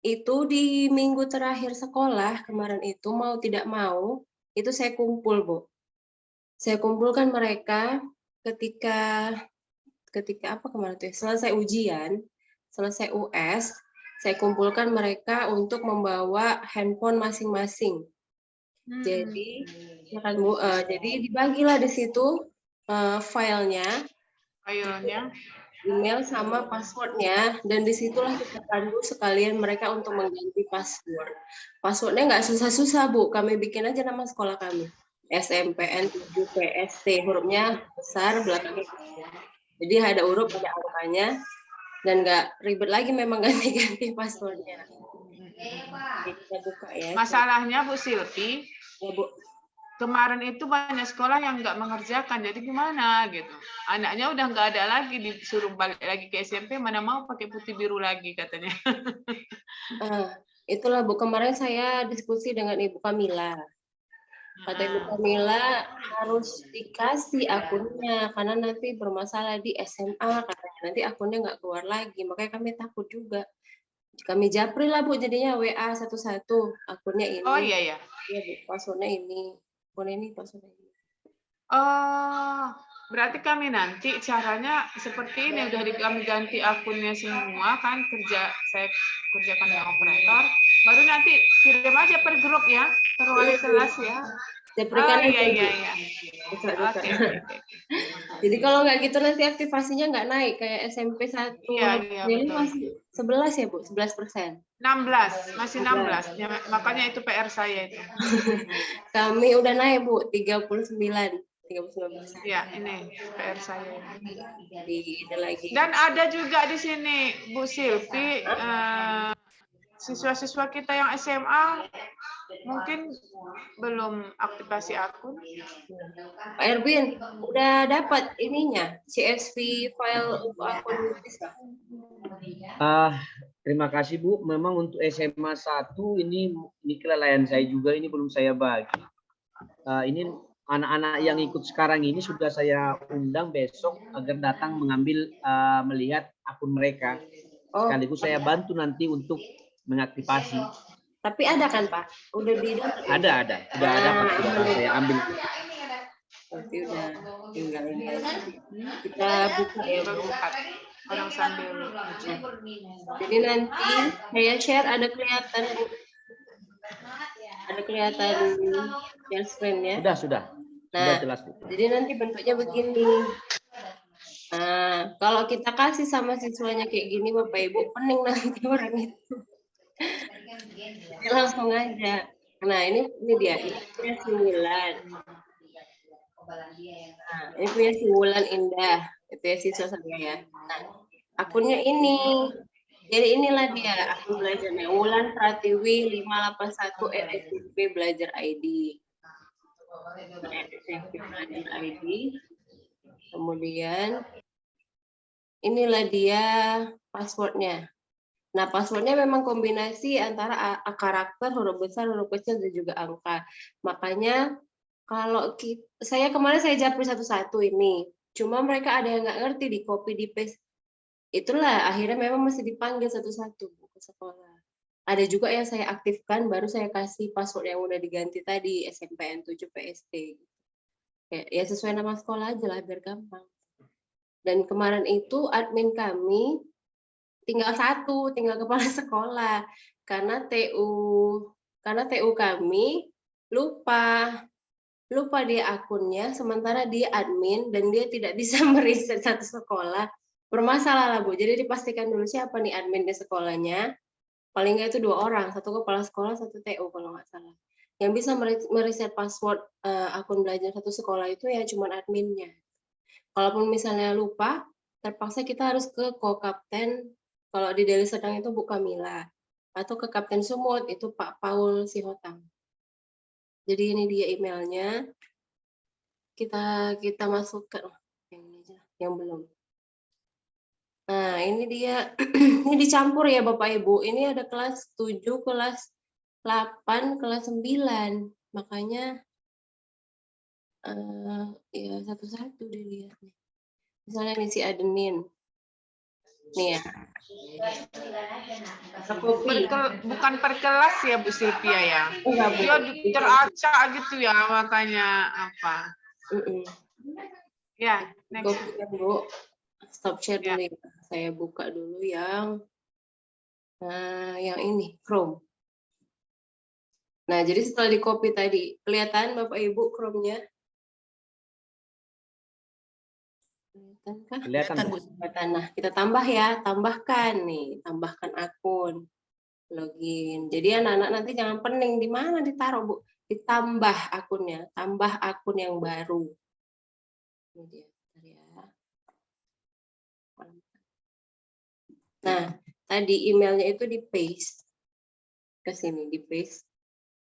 itu di minggu terakhir sekolah kemarin itu mau tidak mau, itu saya kumpul, Bu. Saya kumpulkan mereka ketika apa kemarin itu? Selesai ujian, selesai US, saya kumpulkan mereka untuk membawa handphone masing-masing. Jadi, jadi dibagilah di situ filenya, email sama passwordnya, dan disitulah kita pandu sekalian mereka untuk mengganti password. Passwordnya nggak susah-susah, Bu. Kami bikin aja nama sekolah kami. SMPN 7 PST, hurufnya besar, belakangnya kecil. Jadi ada huruf, ada angkanya, dan nggak ribet lagi memang ganti-ganti passwordnya. Kita buka ya. Masalahnya Bu Silvi, Ya, Bu. kemarin itu banyak sekolah yang nggak mengerjakan, jadi gimana gitu. Anaknya udah nggak ada lagi, disuruh balik lagi ke SMP, mana mau pakai putih biru lagi katanya. Itulah Bu, kemarin saya diskusi dengan Ibu Kamila. Kata Ibu Kamila harus dikasih akunnya, karena nanti bermasalah di SMA, katanya nanti akunnya nggak keluar lagi, makanya kami takut juga. Kami japri lah Bu, jadinya WA satu-satu, akunnya ini. Oh iya ya. Iya Bu, passwordnya ini, akun ini, passwordnya ini. Oh, berarti kami nanti caranya seperti ini, udah kami ganti akunnya semua kan, saya kerjakan dengan operator, baru nanti kirim aja per grup ya, per wali kelas ya. Oh iya. Oke. Jadi kalau nggak gitu nanti aktivasinya nggak naik kayak SMP 1. Iya, Jadi betul. masih 11 ya Bu, 11%. 16, masih 16. Ya, makanya itu PR saya itu. Kami udah naik Bu, 39%. Iya, ini PR saya. Lagi. Dan ada juga di sini Bu Silvi, siswa-siswa kita yang SMA mungkin belum aktivasi akun. Pak Erwin, udah dapat ininya, CSV file untuk akun bisa? Terima kasih Bu. Memang untuk SMA 1 ini kelalaian saya juga, ini belum saya bagi. Ini anak-anak yang ikut sekarang ini sudah saya undang besok agar datang mengambil melihat akun mereka. Sekaligus saya bantu nanti untuk mengaktifasi. Tapi ada kan Pak? Udah di Ada. Sudah ada Pak, sudah saya ambil. Tapi udah tinggal ini. Kita buka ya buka. Orang sambil. Jadi nanti saya share ada kelihatan Bu. Ada kelihatan share screen-nya. Sudah. Nah, sudah jelas Bu. Jadi nanti bentuknya begini. Nah, kalau kita kasih sama siswanya kayak gini Bapak Ibu, pening nanti orang itu. Jadi langsung aja. Nah, ini dia. Ini punya si Wulan. Nah, ini punya si Wulan Indah. Itu ya siswa saya ya. Nah, akunnya ini. Jadi inilah dia akun belajarnya. Wulan Pratiwi 581 Belajar ID. Belajar ID. Kemudian inilah dia passwordnya. Nah, passwordnya memang kombinasi antara karakter, huruf besar, huruf kecil, dan juga angka. Makanya kalau saya kemarin saya japri satu-satu ini, cuma mereka ada yang nggak ngerti, di copy, di paste. Itulah akhirnya memang masih dipanggil satu-satu ke sekolah. Ada juga yang saya aktifkan, baru saya kasih password yang udah diganti tadi, SMPN 7 PST. Ya sesuai nama sekolah aja lah, biar gampang. Dan kemarin itu admin kami tinggal kepala sekolah, karena TU kami lupa dia akunnya, sementara dia admin dan dia tidak bisa meriset satu sekolah. Bermasalah lah Bu, jadi dipastikan dulu siapa nih admin di sekolahnya, paling nggak itu 2 orang, 1 kepala sekolah, 1 TU kalau nggak salah. Yang bisa mereset password akun belajar satu sekolah itu ya cuma adminnya. Kalaupun misalnya lupa, terpaksa kita harus ke Ko-Kapten. Kalau di Deli Serdang itu Bu Kamila, atau ke Kapten Sumut itu Pak Paul Sihotang. Jadi ini dia emailnya. Kita masukkan yang ini aja, yang belum. Nah, ini dia. Ini dicampur ya Bapak Ibu. Ini ada kelas 7, kelas 8, kelas 9. Makanya ya satu-satu dilihat. Misalnya ini si admin. Nih ya. Bukan per kelas ya Bu Silvia ya. Enggak, Bu. Dia teracak gitu ya, makanya apa. Ya, next. Kopikan, Bu. Stop share Ya. dulu ya. Saya buka dulu yang ini Chrome. Nah, jadi setelah di copy tadi, kelihatan Bapak Ibu Chrome-nya? Kelihatan, Bu. Kelihatan. Nah, kita tambah ya, tambahkan nih, tambahkan akun, login. Jadi anak-anak nanti jangan pening di mana ditaruh, Bu. Ditambah akunnya, tambah akun yang baru. Ini dia, ya. Nah, tadi emailnya itu di paste ke sini, di paste.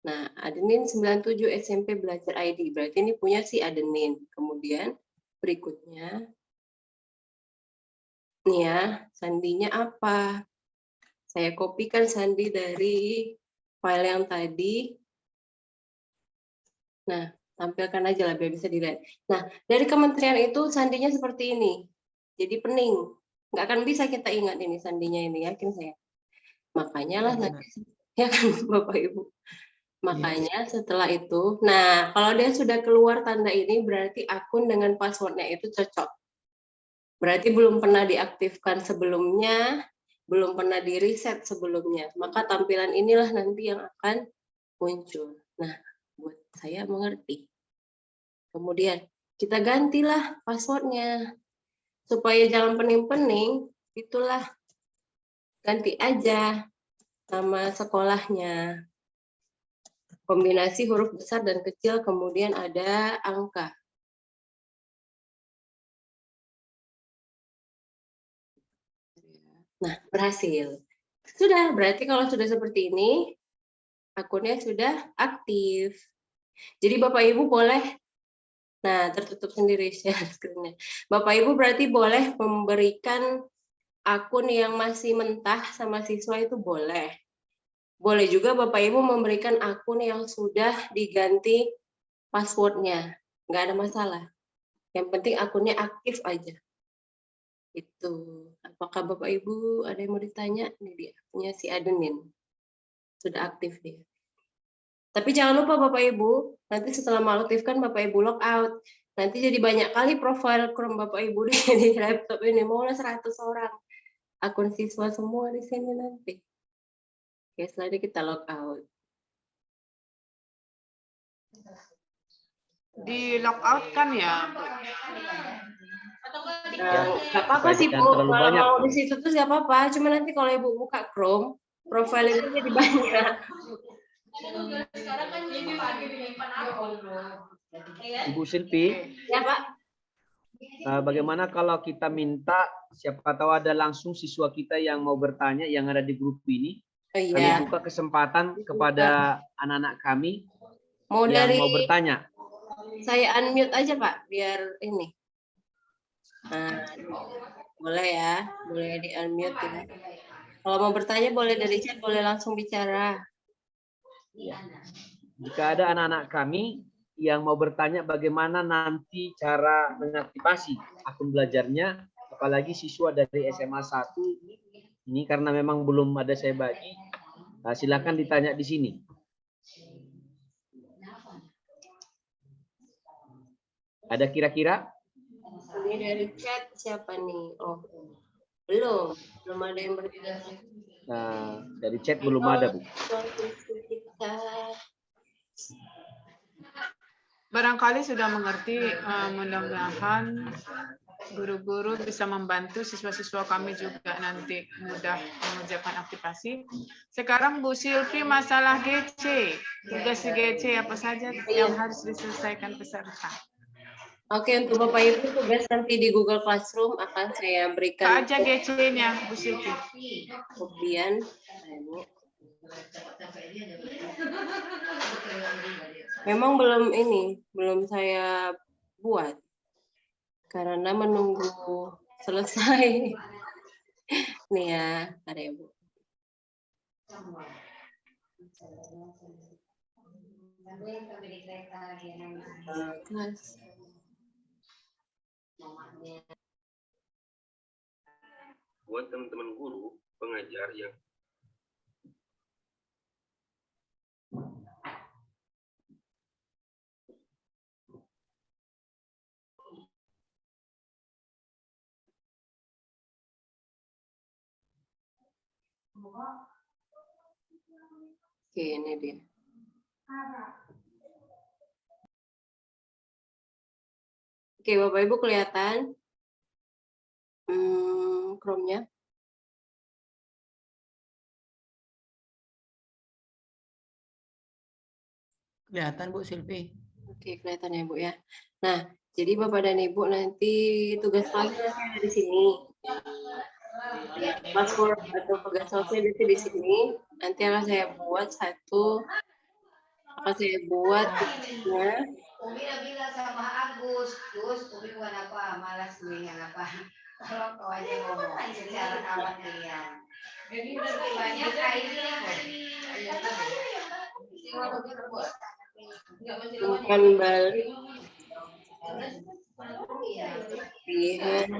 Nah, admin 97 SMP Belajar ID, berarti ini punya si admin. Kemudian berikutnya, nih ya, sandinya apa? Saya kopikan sandi dari file yang tadi. Nah, tampilkan aja lah biar bisa dilihat. Nah, dari kementerian itu sandinya seperti ini. Jadi pening. Nggak akan bisa kita ingat ini sandinya ini, yakin saya. Makanya lah, ya kan Bapak Ibu. Makanya setelah itu, nah kalau dia sudah keluar tanda ini berarti akun dengan passwordnya itu cocok. Berarti belum pernah diaktifkan sebelumnya, belum pernah di reset sebelumnya. Maka tampilan inilah nanti yang akan muncul. Nah, buat saya mengerti. Kemudian kita gantilah passwordnya. Supaya jangan pening-pening, itulah ganti aja nama sekolahnya. Kombinasi huruf besar dan kecil, kemudian ada angka. Nah, berhasil. Sudah, berarti kalau sudah seperti ini, akunnya sudah aktif. Jadi Bapak Ibu boleh, nah tertutup sendiri share screen-nya. Bapak Ibu berarti boleh memberikan akun yang masih mentah sama siswa itu boleh. Boleh juga Bapak Ibu memberikan akun yang sudah diganti passwordnya, nggak ada masalah. Yang penting akunnya aktif aja. Itu. Apakah Bapak Ibu ada yang mau ditanya? Ini dia, punya si admin. Sudah aktif dia. Tapi jangan lupa Bapak Ibu, nanti setelah mengaktifkan Bapak Ibu logout. Nanti jadi banyak kali profil Chrome Bapak Ibu di laptop ini. Maulah 100 orang. Akun siswa semua di sini nanti. Oke, selanjutnya kita logout. Di logout kan ya? Nggak apa-apa sih Bu, kalau mau di situ tuh nggak apa-apa. Cuma nanti kalau Ibu buka Chrome, profil itu jadi banyak. Ibu Silvi, Ya Pak. bagaimana kalau kita minta, siapa tahu ada langsung siswa kita yang mau bertanya yang ada di grup ini. Oh, Kami iya. buka kesempatan kepada anak-anak kami Mau yang dari mau bertanya. saya unmute aja Pak, biar ini. Nah, boleh ya, boleh di unmute ya. Kalau mau bertanya boleh dari chat, boleh langsung bicara. Jika ada anak-anak kami yang mau bertanya bagaimana nanti cara mengaktifasi akun belajarnya, apalagi siswa dari SMA 1 ini karena memang belum ada saya bagi, silakan ditanya di sini. Ada kira-kira? Ini dari chat siapa nih? Oh, belum ada yang bertanya. Nah, dari chat belum ada, Bu. Barangkali sudah mengerti, mudah-mudahan guru-guru bisa membantu siswa-siswa kami juga nanti mudah mengerjakan aktivasi. Sekarang Bu Silvi masalah GC, tugas GC apa saja yang harus diselesaikan peserta. Oke, untuk Bapak Ibu tugas nanti di Google Classroom akan saya Apa berikan aja GC-nya Bu Silvi? kemudian. Memang belum saya buat karena menunggu selesai. Nih ya, ada ya Bu. Kelas. Buat teman-teman guru, pengajar yang Oke, ini dia. Oke, Bapak Ibu kelihatan Chrome-nya? Kelihatan Bu Silvi. Oke, kelihatan ya Bu ya. Nah, jadi Bapak dan Ibu nanti tugas kelasnya ada di sini. Password atau tugas kelasnya di sini. Nanti akan saya buat tugasnya. Umi udah bilang sama Agus, Gus, Umi bukan apa, malas nih yang apa. Kalau kau aja ngomong secara kawan kalian. Jadi udah banyak kainnya. Bukan balik. Pilihan.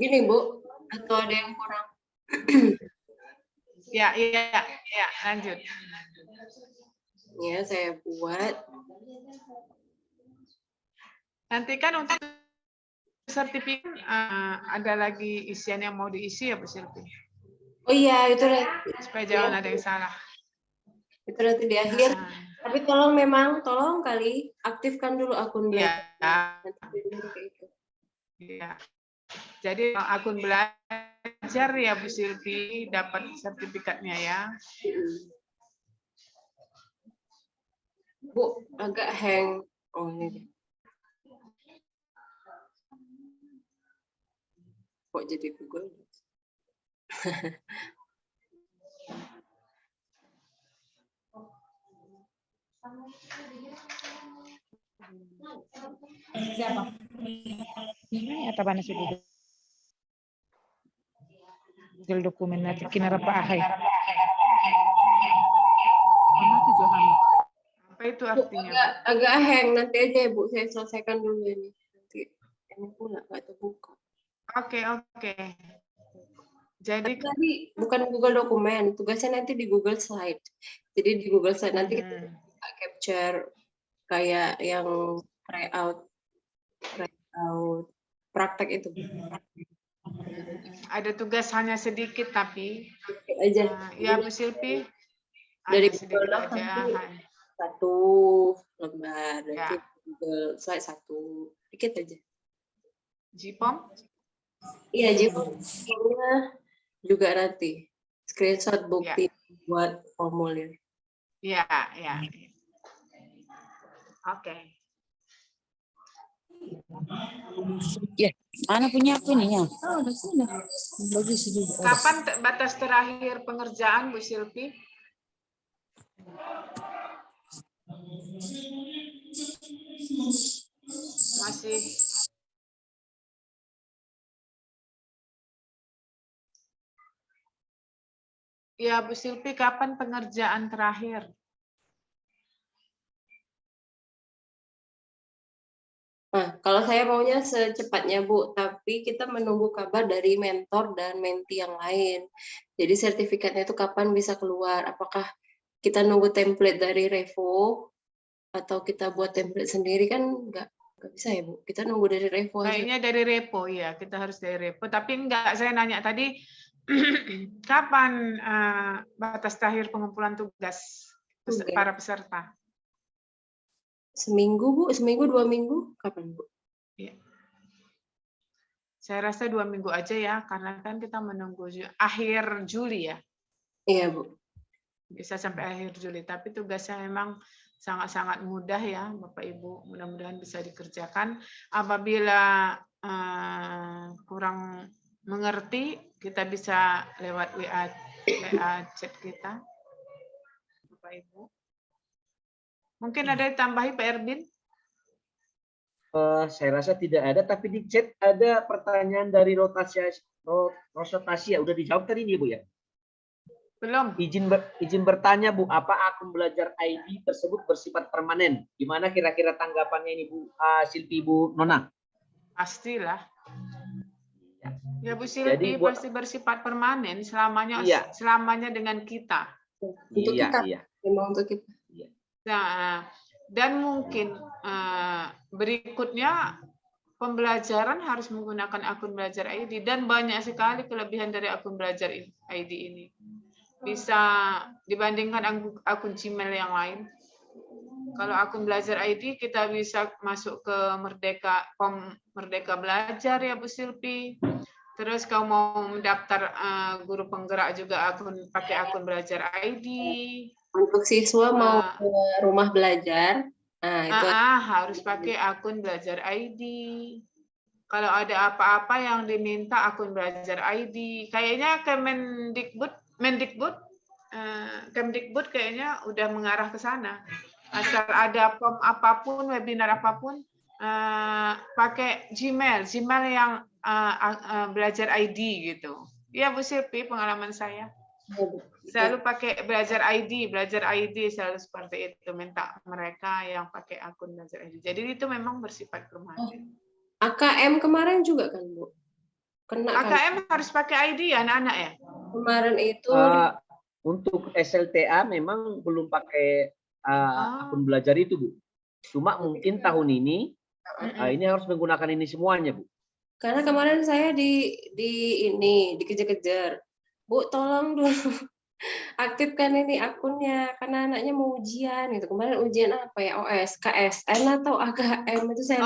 Gini Bu, atau ada yang kurang? Ya, lanjut. Ya, saya buat. Nanti kan untuk sertifikat ada lagi isian yang mau diisi ya Bu Silvi. Oh iya, itu nanti. Supaya jangan ada yang salah. Itu nanti di akhir. Tapi tolong kali aktifkan dulu akun belajar. Ya. Jadi akun belajar ya Bu Silvi dapat sertifikatnya ya. Bu, agak hang. Oh ini dia. Kok jadi Google? Siapa? Ini atau mana sih Google? Google dokumen nanti kinara Pak Ahai. Apa itu artinya? Agak hang, nanti aja ya Bu, saya selesaikan dulu ini. Nanti ini pula nggak terbuka. Oke. Jadi tadi bukan Google dokumen, tugasnya nanti di Google Slide. Jadi di Google Slide nanti kita capture kayak yang tryout praktek itu. ada tugas hanya sedikit tapi Aja. ya Bu Silvi Dari sedikit Google Docs aja. nanti 1 lembar, nanti Google Slide 1 dikit aja. Jipom? Iya, Jipom-nya juga nanti screenshot bukti buat formulir. Ya. Oke. Ya, mana punya aku nih ya? Oh, sudah. Bagus juga. Kapan batas terakhir pengerjaan Bu Silvi? Masih Ya Bu Silpi, kapan pengerjaan terakhir? Nah, kalau saya maunya secepatnya Bu, tapi kita menunggu kabar dari mentor dan menti yang lain. Jadi sertifikatnya itu kapan bisa keluar? Apakah kita nunggu template dari Revo atau kita buat template sendiri, kan nggak bisa ya Bu? Kita nunggu dari Revo aja. Kayaknya dari Repo ya, kita harus dari Repo. Tapi enggak, saya nanya tadi kapan batas terakhir pengumpulan tugas Tugas. para peserta? Seminggu Bu, seminggu 2 minggu, kapan Bu? Iya. Saya rasa 2 minggu aja ya, karena kan kita menunggu akhir Juli ya. Iya Bu. Bisa sampai akhir Juli, tapi tugasnya memang sangat-sangat mudah ya Bapak Ibu, mudah-mudahan bisa dikerjakan. Apabila kurang mengerti, kita bisa lewat WA chat kita Bapak Ibu. Mungkin ada yang tambahi Pak Erbin? Saya rasa tidak ada, tapi di chat ada pertanyaan dari Rosatasya. Udah dijawab tadi nih Bu ya? Belum. Izin bertanya Bu, apa akun belajar ID tersebut bersifat permanen? Gimana kira-kira tanggapannya ini Bu Silpi, Bu Nona? Pastilah. Ya Bu Silpi, Jadi, pasti bersifat permanen selamanya, Iya. selamanya dengan kita. Untuk kita, memang untuk kita. Nah, dan mungkin berikutnya pembelajaran harus menggunakan akun belajar ID, dan banyak sekali kelebihan dari akun belajar ID ini. Bisa dibandingkan akun Gmail yang lain. Kalau akun belajar ID kita bisa masuk ke Merdeka Belajar ya Bu Silpi. Terus kalau mau mendaftar guru penggerak juga pakai akun belajar ID. Untuk siswa mau ke rumah belajar, nah itu harus pakai akun belajar ID. Kalau ada apa-apa yang diminta akun belajar ID, kayaknya Kemdikbud kayaknya udah mengarah ke sana. Asal ada form apapun, webinar apapun, pakai Gmail yang belajar ID gitu. Ya Bu Silpi, pengalaman saya. Selalu pakai belajar ID selalu seperti itu, minta mereka yang pakai akun belajar ID. Jadi itu memang bersifat permanen. AKM kemarin juga kan Bu? Kena AKM kan? Harus pakai ID ya anak-anak ya? Kemarin itu untuk SLTA memang belum pakai akun belajar itu Bu. Cuma mungkin tahun ini harus menggunakan ini semuanya Bu. Karena kemarin saya dikejar-kejar. Bu, tolong dulu aktifkan ini akunnya karena anaknya mau ujian gitu. Kemarin ujian apa ya? OS, KSN atau AKM itu saya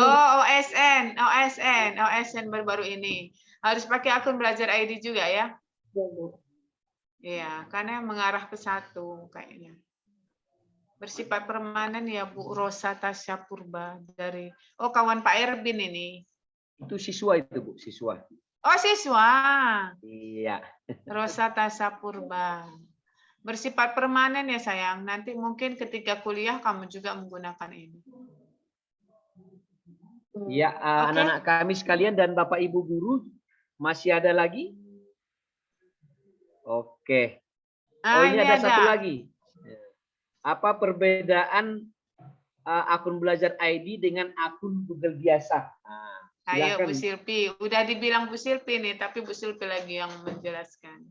OSN baru-baru ini. Harus pakai akun belajar ID juga ya? Iya, karena mengarah ke satu kayaknya. Bersifat permanen ya Bu Rosa Tasya Purba dari kawan Pak Erbin ini. Itu siswa itu Bu, siswa. Oh, siswa. Iya. Rosa Tasya Purba. Bersifat permanen ya sayang. Nanti mungkin ketika kuliah kamu juga menggunakan ini. Ya, anak-anak kami sekalian dan Bapak Ibu guru, masih ada lagi? Oke. Ini ada satu lagi. Apa perbedaan akun belajar ID dengan akun Google biasa? Ayo Bu Silpi, udah dibilang Bu Silpi nih, tapi Bu Silpi lagi yang menjelaskan.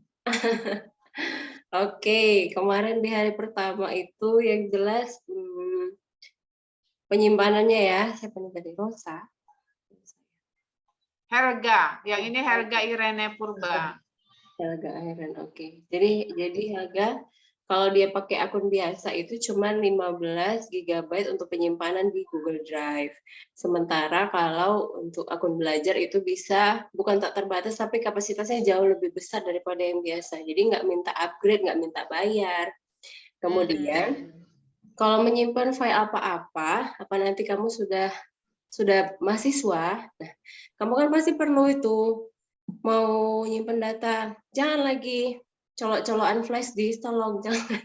Oke, kemarin di hari pertama itu yang jelas penyimpanannya ya, siapa nih tadi? Rosa. Helga, yang ini Helga Irene Purba. Helga Irene, oke. Jadi Helga, kalau dia pakai akun biasa itu cuma 15 GB untuk penyimpanan di Google Drive. Sementara kalau untuk akun belajar itu bisa bukan tak terbatas, tapi kapasitasnya jauh lebih besar daripada yang biasa. Jadi nggak minta upgrade, nggak minta bayar. Kemudian kalau menyimpan file apa nanti kamu sudah mahasiswa, nah, kamu kan pasti perlu itu mau nyimpan data. Jangan lagi colok-colokan flash disk, tolong jangan.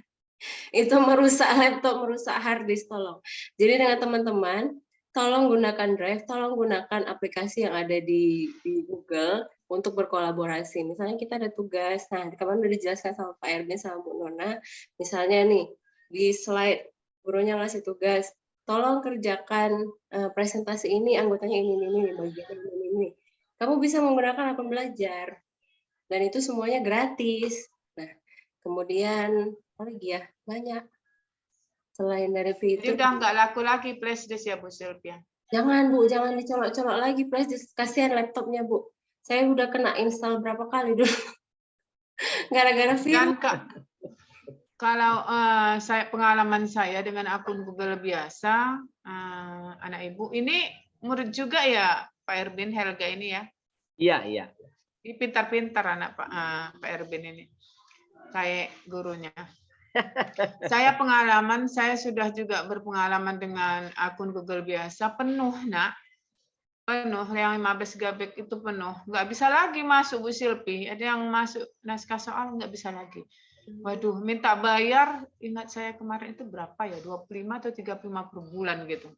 Itu merusak laptop, merusak hard disk, tolong. Jadi dengan teman-teman, tolong gunakan Drive, tolong gunakan aplikasi yang ada di Google. untuk berkolaborasi. Misalnya kita ada tugas, nah kemarin udah dijelaskan sama Pak Erwin sama Bu Nona, misalnya nih di slide gurunya ngasih tugas, tolong kerjakan presentasi ini, anggotanya ini, bagian ini. Kamu bisa menggunakan akun belajar, dan itu semuanya gratis. Nah, kemudian apa lagi ya, banyak. Selain dari Jadi fitur, udah nggak laku lagi flashdisk ya Bu Sylvia? jangan Bu, jangan dicolok-colok lagi flashdisk, kasihan laptopnya Bu. Saya udah kena install berapa kali dulu. Gara-gara Dan virus. kalau pengalaman saya dengan akun Google biasa, anak ibu ini murid juga ya Pak Erwin Helga ini ya. Iya, iya. Ini pintar-pintar anak Pak Erwin ini, kayak gurunya. Saya sudah juga berpengalaman dengan akun Google biasa penuh nak. Penuh, yang 15 GB itu penuh. Nggak bisa lagi masuk Bu Silpi. Ada yang masuk naskah soal nggak bisa lagi. Waduh, minta bayar, ingat saya kemarin itu berapa ya, 25 atau 35 per bulan gitu.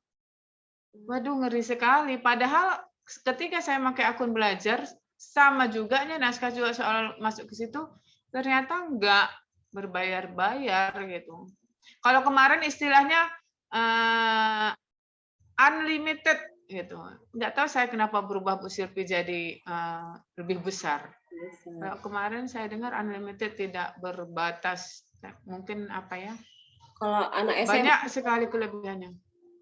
Waduh, ngeri sekali. Padahal ketika saya pakai akun belajar, sama juga nih naskah juga soal masuk ke situ, ternyata nggak berbayar-bayar gitu. Kalau kemarin istilahnya unlimited gitu. Nggak tahu saya kenapa berubah Bu Silvi jadi lebih besar. Kalau kemarin saya dengar unlimited tidak berbatas. Mungkin apa ya? Kalau anak SMA Banyak sekali kelebihannya.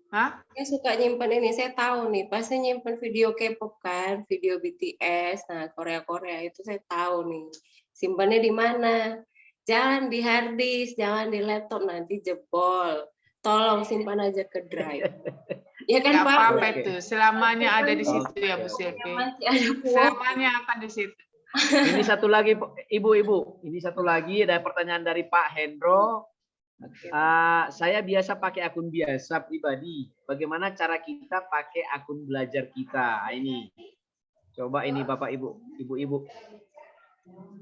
Hah? saya suka nyimpen ini, saya tahu nih, pasti nyimpen video K-pop kan, video BTS, nah Korea-Korea itu saya tahu nih. Simpannya di mana? Jangan di hard disk, jangan di laptop, nanti jebol. Tolong simpan aja ke drive. Ya kan Nggak Pak? apa-apa itu. Selamanya ada di situ ya Bu Silvi. Masih ada kuota. Selamanya akan di situ. Ini satu lagi, Ibu-ibu. Ini satu lagi, ada pertanyaan dari Pak Hendro. Saya biasa pakai akun biasa pribadi. Bagaimana cara kita pakai akun belajar kita? Ini. Coba ini Bapak Ibu, Ibu-ibu.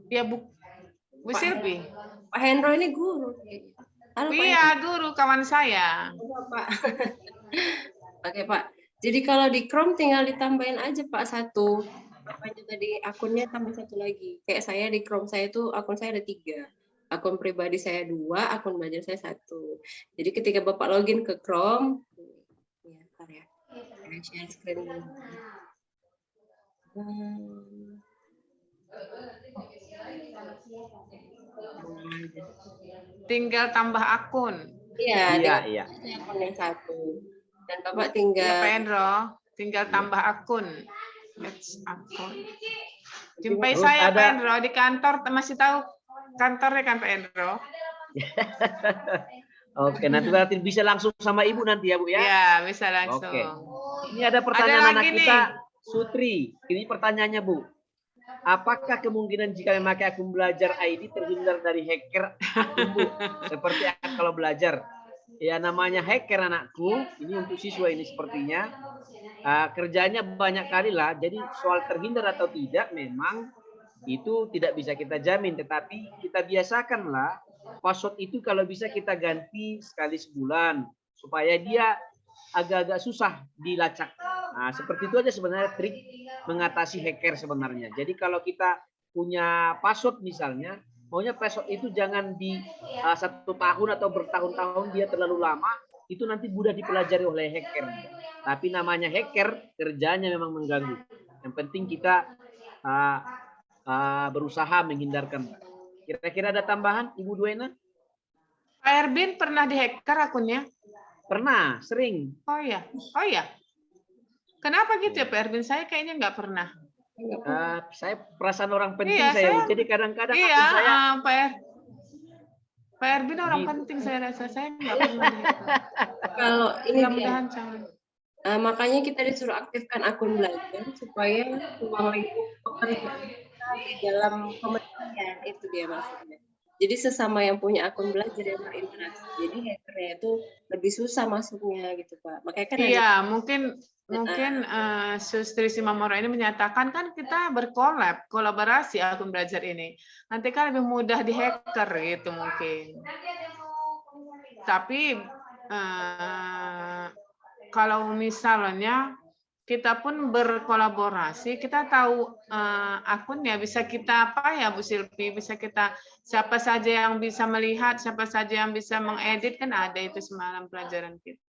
Ya Bu Silvi. Pak Hendro ini guru. Halo, Pak Iya, guru kawan saya. Hendro, Pak. Oke Pak. Jadi kalau di Chrome tinggal ditambahin aja Pak satu. Apanya tadi akunnya tambah satu lagi. Kayak saya di Chrome saya itu akun saya ada 3. Akun pribadi saya 2, akun belajar saya 1. Jadi ketika Bapak login ke Chrome, ya, bentar ya. Saya share screen dulu. Tinggal tambah akun. Iya, Iya. akun yang 1. Dan Bapak Ya, tinggal Pak Hendro, tinggal tambah akun. Akun. Jumpai Terus saya ada- Pak Hendro di kantor, masih tahu kantornya kan Pak Hendro? Oke, nanti bisa langsung sama Ibu nanti ya Bu ya. Iya, bisa langsung. Oke. Ini ada pertanyaan anak lagi kita, nih. Sutri. Ini pertanyaannya Bu. Apakah kemungkinan jika memakai akun belajar ID terhindar dari hacker akun Bu? Seperti kalau belajar. Ya namanya hacker anakku, ini untuk siswa ini sepertinya. Kerjanya banyak kali lah, jadi soal terhindar atau tidak memang itu tidak bisa kita jamin. Tetapi kita biasakanlah password itu kalau bisa kita ganti sekali sebulan. Supaya dia agak-agak susah dilacak. Nah, seperti itu aja sebenarnya trik mengatasi hacker sebenarnya. Jadi kalau kita punya password misalnya, maunya password itu jangan di 1 tahun atau bertahun-tahun dia terlalu lama, itu nanti mudah dipelajari oleh hacker. Tapi namanya hacker, kerjanya memang mengganggu. Yang penting kita berusaha menghindarkan. Kira-kira ada tambahan, Ibu Duena? Pak Erwin pernah dihacker akunnya? Pernah, sering. Oh ya. Kenapa gitu ya Pak Erwin? Saya kayaknya nggak pernah. Saya perasaan orang penting Iya, saya. saya- Jadi kadang-kadang Iya, akun saya Pak Erwin orang Gitu. penting saya rasa. Saya nggak pernah dihacker. kalau ini dia. Mudah-mudahan jangan. Makanya kita disuruh aktifkan akun belajar supaya ruang lingkup pekerjaan kita di dalam kementerian itu dia maksudnya. Jadi sesama yang punya akun belajar yang berinteraksi. Jadi hackernya itu lebih susah masuknya gitu Pak. Makanya kan ada Iya, mungkin Sustri Simamora ini menyatakan kan kita kolaborasi akun belajar ini. Nanti kan lebih mudah dihacker gitu mungkin. Tapi kalau misalnya kita pun berkolaborasi, kita tahu akunnya, bisa kita apa ya Bu Silvi, bisa kita siapa saja yang bisa melihat, siapa saja yang bisa mengedit, kan ada itu semalam pelajaran kita.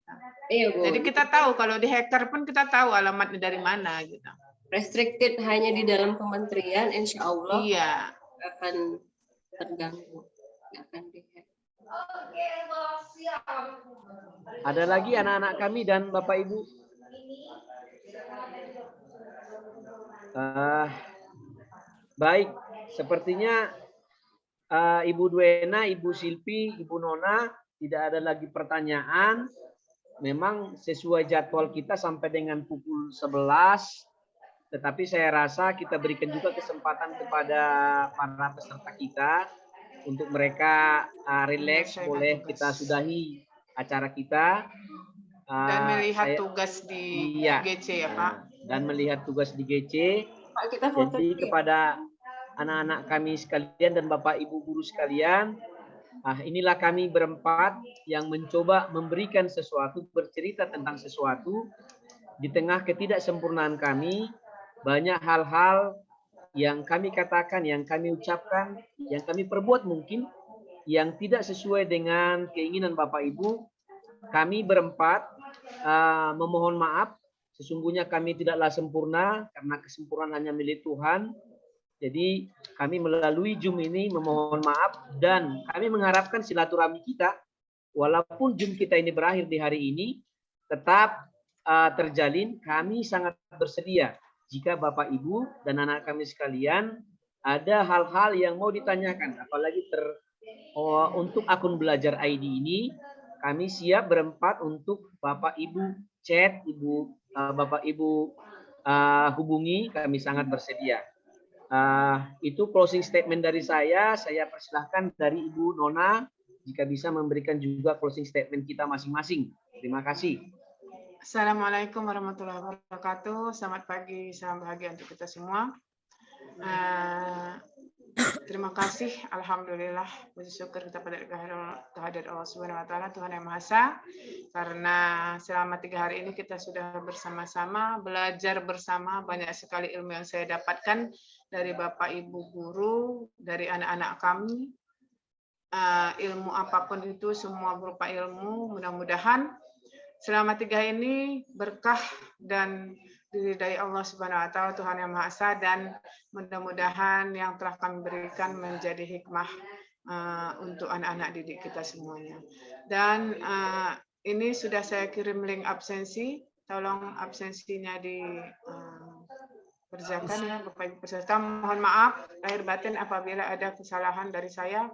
Iya, Bu. Jadi kita tahu kalau di hacker pun kita tahu alamatnya dari mana gitu. Restricted hanya di dalam kementerian, insya Allah Iya. akan terganggu, akan di-hack. Ada lagi anak-anak kami dan Bapak Ibu? Baik, sepertinya Ibu Duena, Ibu Silvi, Ibu Nona tidak ada lagi pertanyaan. Memang sesuai jadwal kita sampai dengan pukul 11, tetapi saya rasa kita berikan juga kesempatan kepada para peserta kita untuk mereka rileks, boleh kita sudahi acara kita. Dan melihat tugas di GC ya Pak. Dan melihat tugas di GC. Pak, kita foto Jadi dulu ya. kepada anak-anak kami sekalian dan Bapak Ibu guru sekalian, inilah kami berempat yang mencoba memberikan sesuatu, bercerita tentang sesuatu. Di tengah ketidaksempurnaan kami, banyak hal-hal yang kami katakan, yang kami ucapkan, yang kami perbuat mungkin, yang tidak sesuai dengan keinginan Bapak Ibu. Kami berempat memohon maaf. Sesungguhnya kami tidaklah sempurna, karena kesempurnaan hanya milik Tuhan. Jadi kami melalui Zoom ini memohon maaf, dan kami mengharapkan silaturahmi kita, walaupun Zoom kita ini berakhir di hari ini, tetap terjalin. Kami sangat bersedia jika Bapak Ibu dan anak kami sekalian ada hal-hal yang mau ditanyakan, apalagi untuk akun belajar ID ini, kami siap berempat untuk Bapak Ibu chat, Bapak Ibu hubungi, kami sangat bersedia. Itu closing statement dari saya. Saya persilahkan dari Ibu Nona jika bisa memberikan juga closing statement kita masing-masing. Terima kasih. Assalamualaikum warahmatullahi wabarakatuh. Selamat pagi, salam bahagia untuk kita semua. Terima kasih, alhamdulillah, puji syukur kita pada kehadirat Allah Subhanahu wa taala, Tuhan Yang Maha Esa, karena selama 3 hari ini kita sudah bersama-sama belajar bersama. Banyak sekali ilmu yang saya dapatkan dari Bapak Ibu guru, dari anak-anak kami. Ilmu apapun itu semua berupa ilmu. Mudah-mudahan selama 3 hari ini berkah dan diridai Allah Subhanahu wa taala, Tuhan Yang Maha Esa, dan mudah-mudahan yang telah kami berikan menjadi hikmah untuk anak-anak didik kita semuanya. Dan ini sudah saya kirim link absensi, tolong absensinya dikerjakan ya Bapak Ibu peserta. Mohon maaf lahir batin apabila ada kesalahan dari saya.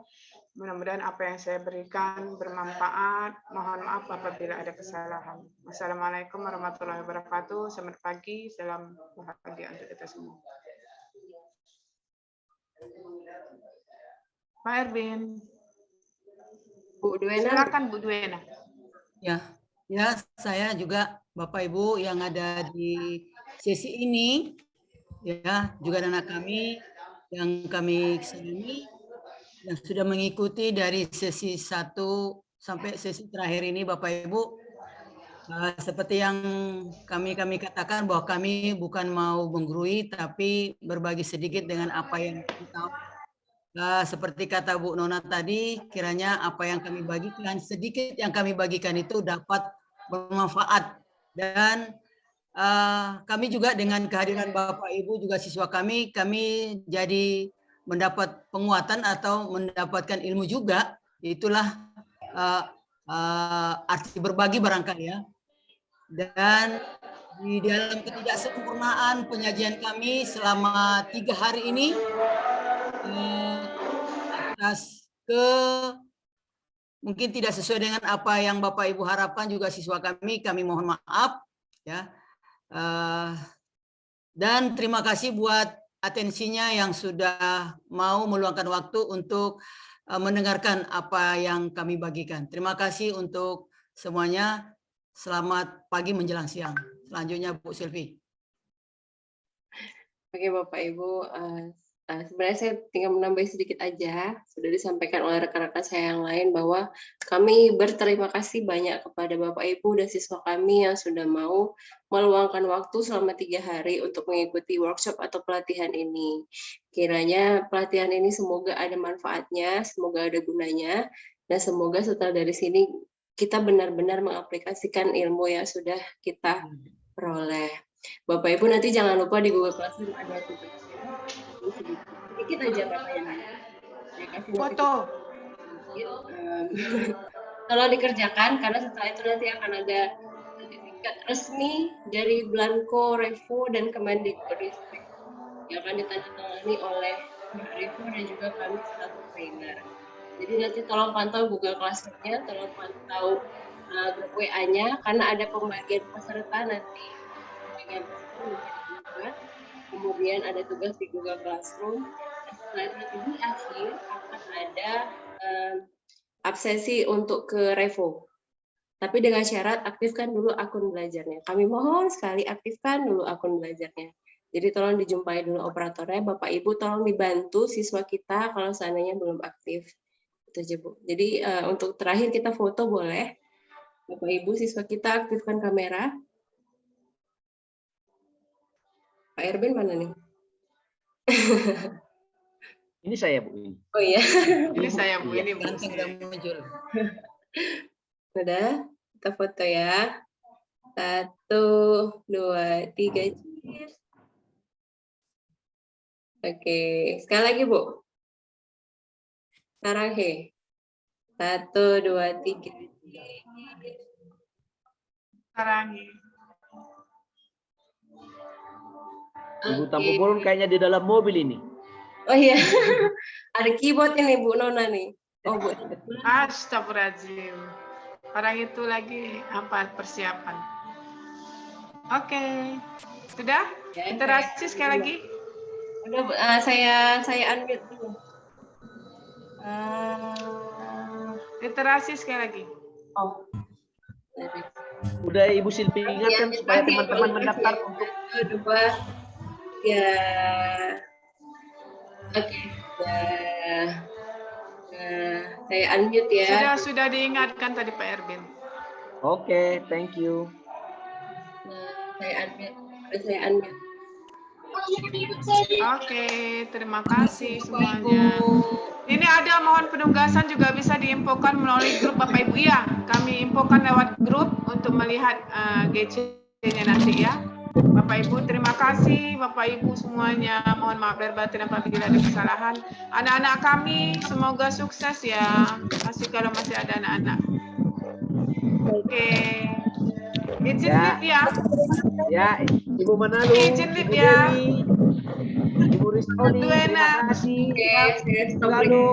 Mudah-mudahan apa yang saya berikan bermanfaat. Mohon maaf apabila ada kesalahan. Wassalamualaikum warahmatullahi wabarakatuh. Selamat pagi, salam bahagia untuk kita semua. Pak Erwin. Bu Duena. Silakan Bu Duena. Ya, saya juga Bapak Ibu yang ada di sesi ini, ya, juga anak kami yang kami sayangi, yang sudah mengikuti dari sesi 1 sampai sesi terakhir ini, Bapak Ibu. Seperti yang kami katakan bahwa kami bukan mau menggurui, tapi berbagi sedikit dengan apa yang kita tahu. Seperti kata Bu Nona tadi, kiranya apa yang kami bagikan, sedikit yang kami bagikan itu dapat bermanfaat. Dan kami juga dengan kehadiran Bapak Ibu juga siswa kami jadi mendapat penguatan atau mendapatkan ilmu juga. Itulah arti berbagi barangkali ya. Dan di dalam ketidaksempurnaan penyajian kami selama 3 hari ini, atas mungkin tidak sesuai dengan apa yang Bapak Ibu harapkan juga siswa kami mohon maaf ya. Dan terima kasih buat atensinya yang sudah mau meluangkan waktu untuk mendengarkan apa yang kami bagikan. Terima kasih untuk semuanya. Selamat pagi menjelang siang. Selanjutnya Bu Silvi. Oke Bapak Ibu, Sebenarnya saya tinggal menambah sedikit aja, sudah disampaikan oleh rekan-rekan saya yang lain bahwa kami berterima kasih banyak kepada Bapak Ibu dan siswa kami yang sudah mau meluangkan waktu selama 3 hari untuk mengikuti workshop atau pelatihan ini. Kiranya pelatihan ini semoga ada manfaatnya, semoga ada gunanya, dan semoga setelah dari sini kita benar-benar mengaplikasikan ilmu yang sudah kita peroleh. Bapak Ibu nanti jangan lupa di Google Classroom ada tugas sedikit aja Bapak yang saya kasih Foto. tolong dikerjakan karena setelah itu nanti akan ada sertifikat resmi dari Blanco, Revo, dan Kemendikbudristek yang akan ditandatangani oleh Mbak Revo dan juga kami selaku trainer. Jadi nanti tolong pantau Google Classroom-nya, tolong pantau grup WA-nya karena ada pembagian peserta nanti. Pembagian peserta menjadi 2. Kemudian ada tugas di Google Classroom. Setelah itu di akhir akan ada absensi untuk ke Revo. Tapi dengan syarat aktifkan dulu akun belajarnya. Kami mohon sekali aktifkan dulu akun belajarnya. Jadi tolong dijumpai dulu operatornya. Bapak Ibu tolong dibantu siswa kita kalau seandainya belum aktif. Itu aja Bu. Jadi untuk terakhir kita foto boleh. Bapak Ibu siswa kita aktifkan kamera. Pak Erwin mana nih? Ini saya, Bu. Oh iya. Ini saya Bu, ini Bu. Ganteng udah muncul. Udah, kita foto ya. 1, 2, 3. Cheers. Oke, sekali lagi Bu. Sekarang he. 1, 2, 3. Sekarang Ibu Tampu Bolon kayaknya di dalam mobil ini. Oh iya, ada keyboard ini Bu Nona nih. Oh Bu. Astagfirullahaladzim. Orang itu lagi apa persiapan. Oke. Sudah? Ya, Interaksi sekali lagi. Udah Bu, saya unmute dulu. Literasi sekali lagi. Oh. Udah Ibu Silvi ingatkan supaya teman-teman mendaftar untuk 2, 3. Oke. Saya unmute ya. Sudah diingatkan tadi Pak Erwin. Oke, thank you. Saya unmute. Oke, terima kasih semuanya. Ini ada mohon penugasan juga bisa diinfokan melalui grup Bapak Ibu ya. Kami infokan lewat grup untuk melihat GC-nya nanti ya. Bapak Ibu terima kasih, Bapak Ibu semuanya. Mohon maaf lahir batin apabila ada kesalahan. Anak-anak kami semoga sukses ya. Kalau masih ada anak-anak. Oke. Izin Ya. lift ya. Ya, Ibu Manalu, Izin lift Ibu ya. Dewi, Ibu Ristoni, terima kasih. Oke, Lalu.